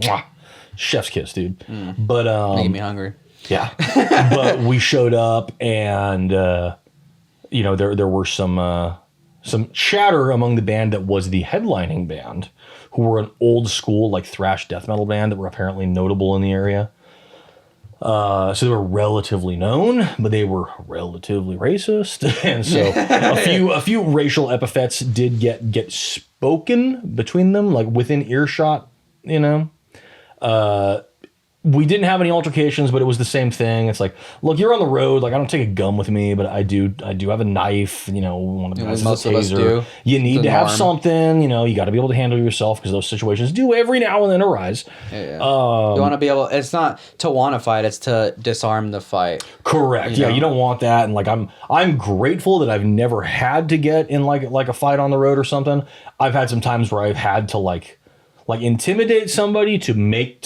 chef's kiss, dude. But making me hungry. Yeah, but we showed up, and there were some chatter among the band that was the headlining band, who were an old school like thrash death metal band that were apparently notable in the area. So they were relatively known, but they were relatively racist, and so a few racial epithets did get spoken between them, like within earshot. We didn't have any altercations, but it was the same thing. It's like, look, you're on the road. Like, I don't take a gun with me, but I do have a knife. One of the guys has a taser. You need to have something. You got to be able to handle yourself, because those situations do every now and then arise. You want to be able. It's not to want to fight. It's to disarm the fight. Correct. You don't want that. And like, I'm grateful that I've never had to get in like a fight on the road or something. I've had some times where I've had to like intimidate somebody to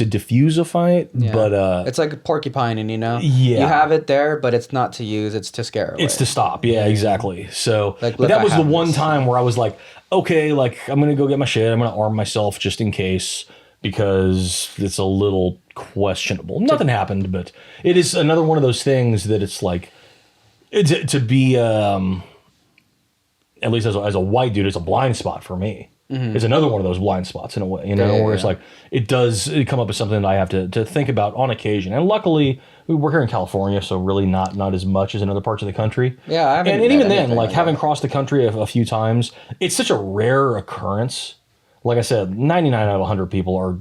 diffuse a fight, but it's like porcupining, you have it there, but it's not to use, it's to scare away. It's to stop. Exactly. So but that was the one time where I was like, okay, like, I'm gonna go get my shit, I'm gonna arm myself just in case, because it's a little questionable. Nothing happened, but it is another one of those things that it's like, to be at least as a white dude, it's a blind spot for me. It's another one of those blind spots in a way, where it's like, it does come up as something that I have to think about on occasion. And luckily, we're here in California, so really not as much as in other parts of the country. Yeah, I haven't. And even then, like, having crossed the country a few times, it's such a rare occurrence. Like I said, 99 out of 100 people are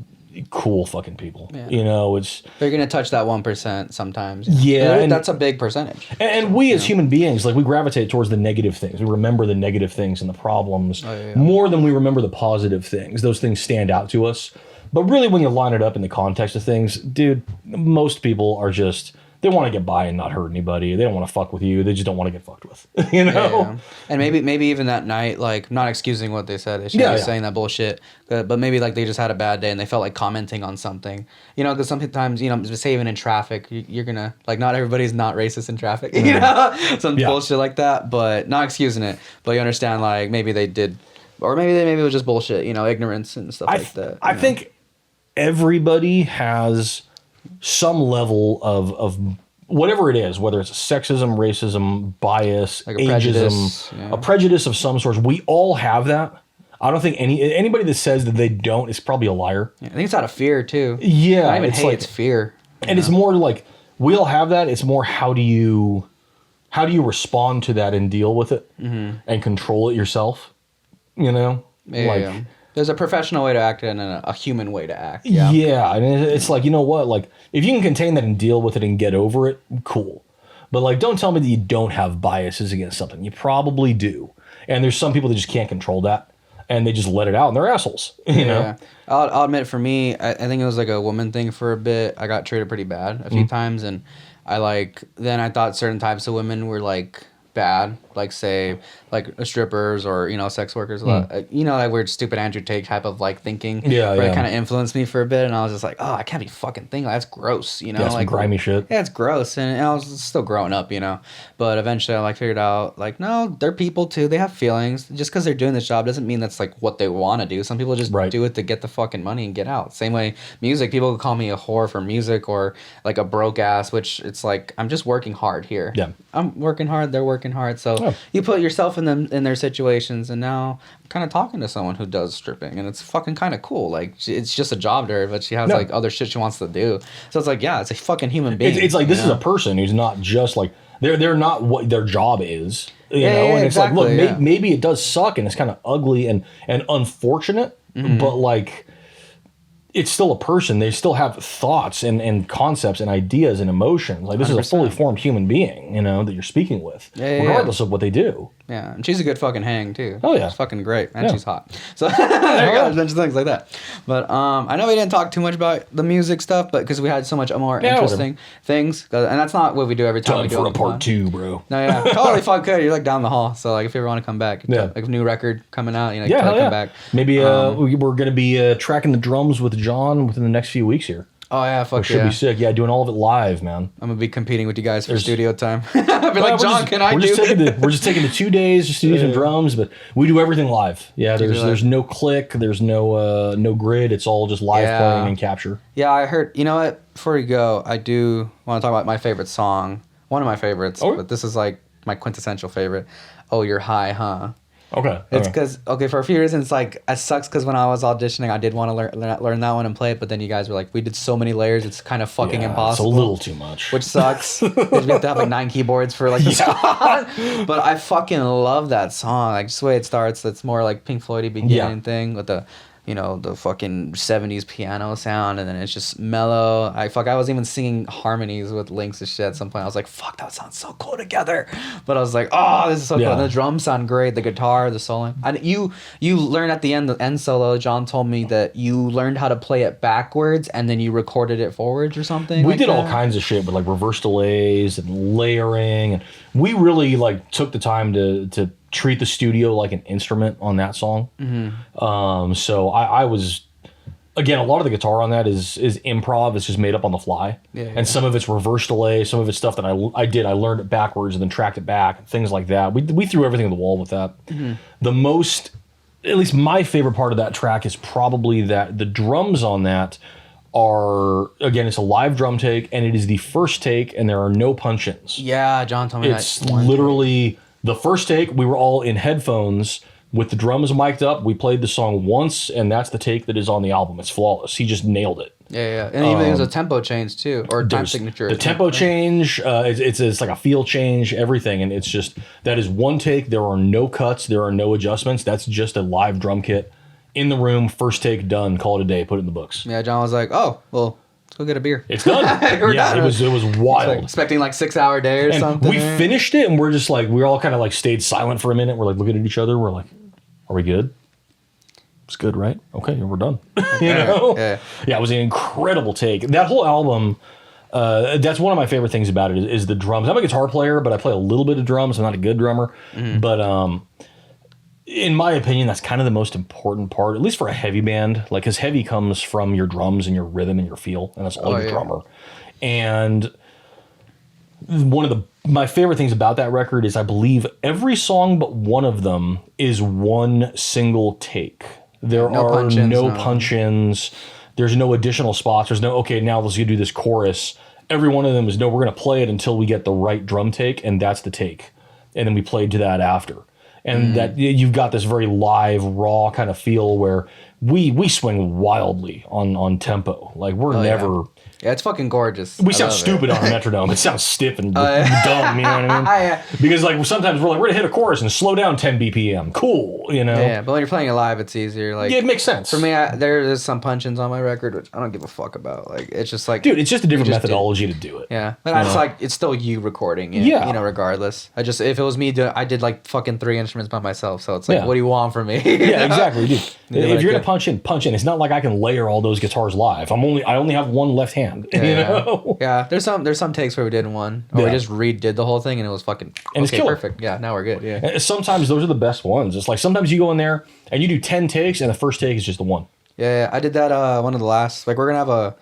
cool fucking people. It's they're gonna touch that 1% sometimes. And that's a big percentage. And we as human beings, like, we gravitate towards the negative things. We remember the negative things and the problems more than we remember the positive things. Those things stand out to us. But really, when you line it up in the context of things, dude, most people are just, they want to get by and not hurt anybody. They don't want to fuck with you. They just don't want to get fucked with. And maybe even that night, like, not excusing what they said. They shouldn't be saying that bullshit. But maybe like they just had a bad day and they felt like commenting on something. Because sometimes, say even in traffic, you're gonna, like, not everybody's not racist in traffic. Some bullshit like that. But not excusing it. But you understand, like, maybe they did, or maybe it was just bullshit. Ignorance and stuff like that. I think everybody has some level of whatever it is, whether it's sexism, racism, bias, like ageism, a prejudice of some sort. We all have that. I don't think anybody that says that they don't is probably a liar. I think it's out of fear too. Yeah, not even hate, it's fear. And it's more like, we all have that. It's more, how do you respond to that and deal with it and control it yourself? There's a professional way to act and a human way to act. Yeah, and it's like, you know what? Like, if you can contain that and deal with it and get over it, cool. But, like, don't tell me that you don't have biases against something. You probably do. And there's some people that just can't control that, and they just let it out, and they're assholes. You know? I'll admit, for me, I think it was like a woman thing for a bit. I got treated pretty bad a few times, and then I thought certain types of women were like bad, like say like strippers or sex workers, like weird stupid Andrew Tate type of like thinking. Yeah, But yeah. it kind of influenced me for a bit, and I was just like, oh, I can't be fucking thinking. That's gross, Yeah, some like grimy shit. Yeah, it's gross, and I was still growing up, But eventually, I like figured out like no, they're people too. They have feelings. Just because they're doing this job doesn't mean that's like what they want to do. Some people just Right. do it to get the fucking money and get out. Same way, music. People would call me a whore for music or like a broke ass, which it's like I'm just working hard here. Yeah. I'm working hard. They're working hard. So Oh. you put yourself in them in their situations, and now I'm kind of talking to someone who does stripping, and it's fucking kind of cool. Like it's just a job to her, but she has No. like other shit she wants to do. So it's like, yeah, it's a fucking human being. It's like this is a person who's not just like they're not what their job is. Yeah, And it's exactly, like, look, yeah. maybe it does suck and it's kind of ugly and unfortunate, but like it's still a person. They still have thoughts and concepts and ideas and emotions. Like this is a 100%. fully formed human being, that you're speaking with, Yeah, regardless of what they do. Yeah, and she's a good fucking hang too. Oh, yeah. She's fucking great, and Yeah. she's hot. So there you go, a bunch of things like that. But I know we didn't talk too much about the music stuff, but because we had so much more Yeah, interesting things, and that's not what we do every time we Time do for it a part 2, bro. No, yeah, totally fuck could. You're like down the hall, so like if you ever want to come back, Yeah. like a new record coming out, Yeah, try hell to yeah. come back. Maybe we're gonna be tracking the drums with John within the next few weeks here. Oh yeah, fuck Which should yeah. be sick. Yeah, doing all of it live, man. I'm gonna be competing with you guys for studio time. I'll be Well, like, John, can I we're do just taking this? we're just taking the 2 days just to do some drums, but we do everything live. Yeah, do live. there's no click, there's no grid. It's all just live Yeah. playing and capture. Yeah, I heard. You know what? Before we go, I do want to talk about my favorite song. One of my favorites, Oh. but this is like my quintessential favorite. Oh, You're High, Huh? Okay. It's because for a few reasons, like it sucks because when I was auditioning, I did want to learn that one and play it, but then you guys were like, we did so many layers, it's kind of fucking impossible. It's a little too much. Which sucks. 'Cause we have to have like 9 keyboards for like the song. But I fucking love that song. Like just the way it starts, it's more like Pink Floyd-y beginning thing with the the fucking 70s piano sound, and then it's just mellow. I was even singing harmonies with Lynx and shit at some point. I was like, fuck, that sounds so cool together. But I was like, oh, this is so cool. And the drums sound great, the guitar, the soloing. And you learned at the end solo, John told me that you learned how to play it backwards and then you recorded it forwards or something. We did all kinds of shit with like reverse delays and layering, and we really like took the time to treat the studio like an instrument on that song. So I was, again, a lot of the guitar on that is improv. It's just made up on the fly. And some of it's reverse delay, some of it's stuff that I learned it backwards and then tracked it back, things like that. We threw everything at the wall with that. The most, at least my favorite part of that track is probably that the drums on that are, again, it's a live drum take, and it is the first take, and there are no punch-ins. Yeah, John told me It's that. literally the first take. We were all in headphones with the drums mic'd up. We played the song once, and that's the take that is on the album. It's flawless. He just nailed it. Yeah. And even there's a tempo change too, or time signature. The tempo change, it's like a feel change, everything, and it's just, that is one take. There are no cuts. There are no adjustments. That's just a live drum kit in the room, first take, done, call it a day, put it in the books. Yeah, John was like, oh, well, let's go get a beer. It's done. We're Yeah, done. it was wild. Like, expecting like 6-hour day or And something. we finished it, and we're just like, we all kind of like stayed silent for a minute. We're like looking at each other. We're like, are we good? It's good, right? Okay, we're done. Yeah. Yeah, it was an incredible take. That whole album, that's one of my favorite things about it is the drums. I'm a guitar player, but I play a little bit of drums. I'm not a good drummer. But in my opinion, that's kind of the most important part, at least for a heavy band. Like, because heavy comes from your drums and your rhythm and your feel, and that's all your drummer. And one of my favorite things about that record is I believe every song but one of them is one single take. There are no punch-ins. There's no additional spots. There's no, okay, now let's do this chorus. Every one of them is, no, we're going to play it until we get the right drum take, and that's the take. And then we played to that after. And that you've got this very live, raw kind of feel where we swing wildly on tempo. Like, we're never... Yeah, it's fucking gorgeous. We sound stupid on a metronome. It sounds stiff and dumb, you know what I mean? Because like sometimes we're going to hit a chorus and slow down 10 BPM. Cool, you know? Yeah, but when you're playing it live, it's easier. Like, yeah, it makes sense. For me, there's some punch-ins on my record, which I don't give a fuck about. Like, it's just like... Dude, it's just a different methodology to do it. Yeah. But it's like, it's still you recording it, regardless. If it was me I did like fucking 3 instruments by myself, so it's like, what do you want from me? Yeah, exactly, dude. If you're going to punch in. It's not like I can layer all those guitars live. I only have one left hand. Yeah, you know? Yeah, there's some takes where we did one, or we just redid the whole thing, and it was fucking and it's killer. Perfect. Yeah, now we're good. Yeah. And sometimes those are the best ones. It's like sometimes you go in there and you do 10 takes, and the first take is just the one. Yeah, I did that. One of the last. Like we're gonna have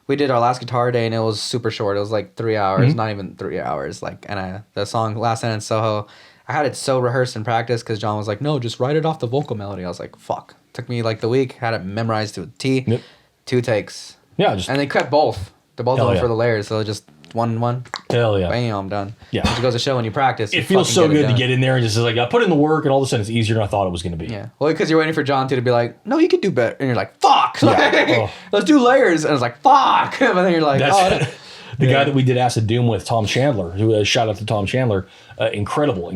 we did our last guitar day, and it was super short. It was like 3 hours, not even 3 hours. Like, and the song Last Night in Soho, I had it so rehearsed and practiced because John was like, no, just write it off the vocal melody. I was like, fuck. Took me like the week, had it memorized to a T. Yep. 2 takes. Yeah, and they cut both. They're both of them for the layers, so just one. Hell yeah. Bam, done. Yeah. Which goes to show when you practice. It feels so good to get in there and just like, I put in the work, and all of a sudden it's easier than I thought it was going to be. Yeah. Well, because you're waiting for John to be like, no, you could do better. And you're like, fuck. Yeah. Let's do layers. And it's like, fuck. But then you're like, the guy that we did Acid Doom with, Tom Chandler, who shout out to Tom Chandler, incredible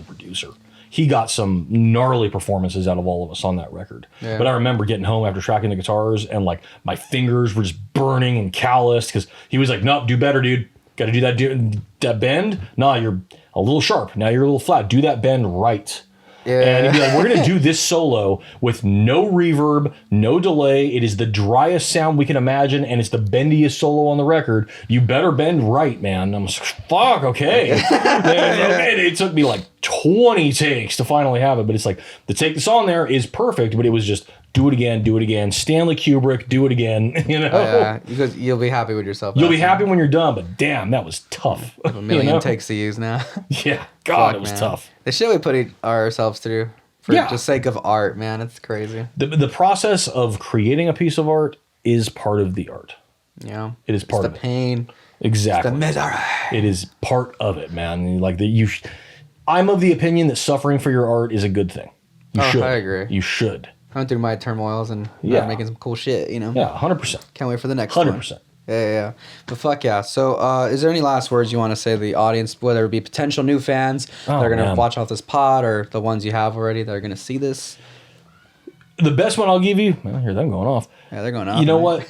producer. He got some gnarly performances out of all of us on that record. Yeah. But I remember getting home after tracking the guitars, and like my fingers were just burning and calloused because he was like, nope, do better, dude. Got to do that bend. Nah, you're a little sharp. Now you're a little flat. Do that bend right. Yeah. And he'd be like, we're going to do this solo with no reverb, no delay. It is the driest sound we can imagine, and it's the bendiest solo on the record. You better bend right, man. I'm like, fuck, okay. And it took me like 20 takes to finally have it, but it's like, the take that's on there is perfect, but it was just, do it again. Stanley Kubrick, do it again. You know? Yeah, because you'll be happy with yourself. You'll be happy when you're done, but damn, that was tough. A million takes to use now. Yeah, God, it was tough. The shit we put ourselves through for the sake of art, man, it's crazy. The process of creating a piece of art is part of the art. Yeah, it is part of the pain. Exactly, it's the misery. It is part of it, man. Like I'm of the opinion that suffering for your art is a good thing. You should. I agree. You should. Going through my turmoils and making some cool shit, you know? Yeah, 100%. Can't wait for the next 100%. one. Yeah. But fuck yeah. So is there any last words you want to say to the audience, whether it be potential new fans that are going to watch off this pod or the ones you have already that are going to see this? The best one I'll give you, I hear them going off. Yeah, they're going off. You know what?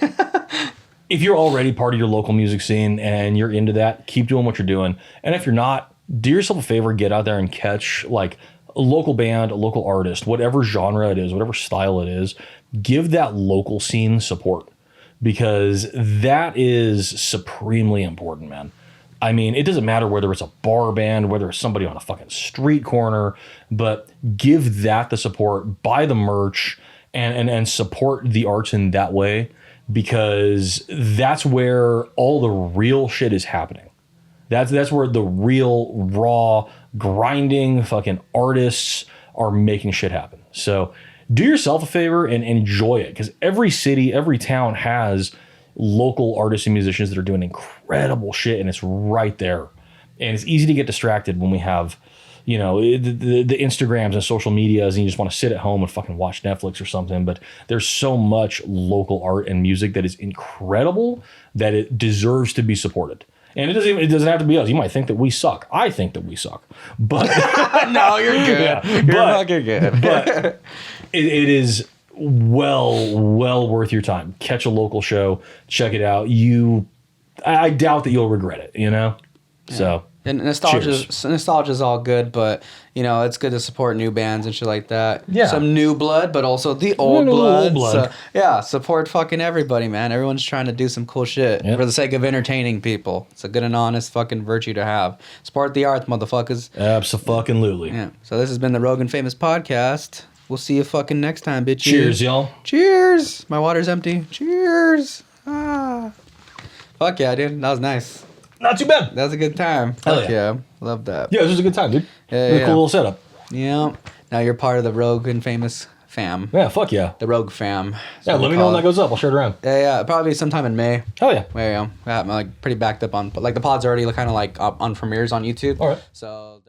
If you're already part of your local music scene and you're into that, keep doing what you're doing. And if you're not, do yourself a favor, get out there and catch like a local band, a local artist, whatever genre it is, whatever style it is, give that local scene support because that is supremely important, man. I mean, it doesn't matter whether it's a bar band, whether it's somebody on a fucking street corner, but give that the support, buy the merch, and support the arts in that way because that's where all the real shit is happening. That's where the real, raw, grinding fucking artists are making shit happen. So do yourself a favor and enjoy it because every city, every town has local artists and musicians that are doing incredible shit, and it's right there. And it's easy to get distracted when we have, you know, the Instagrams and social medias, and you just want to sit at home and fucking watch Netflix or something. But there's so much local art and music that is incredible that it deserves to be supported. And it doesn't have to be us. You might think that we suck. I think that we suck. But no, you're good. Yeah, you're fucking good. But it is well worth your time. Catch a local show, check it out. I doubt that you'll regret it, you know? Yeah. So and nostalgia is all good, but you know, it's good to support new bands and shit like that. Yeah. Some new blood, but also the old blood. So, yeah, support fucking everybody, man. Everyone's trying to do some cool shit for the sake of entertaining people. It's a good and honest fucking virtue to have. Support the arts, motherfuckers. Abso-fucking-lutely. Yeah. So this has been the Rogan Famous Podcast. We'll see you fucking next time, bitches. Cheers, y'all. Cheers. My water's empty. Cheers. Fuck yeah, dude. That was nice. Not too bad. That was a good time. Fuck yeah. Love that. Yeah, this was a good time, dude. Yeah, Cool little setup. Yeah. Now you're part of the Rogan Famous fam. Yeah, fuck yeah. The Rogue fam. Yeah, let me know when that goes up. I'll share it around. Yeah. Probably sometime in May. Hell yeah. I'm like pretty backed up on, but like the pod's already kind of like up on premieres on YouTube. All right. So.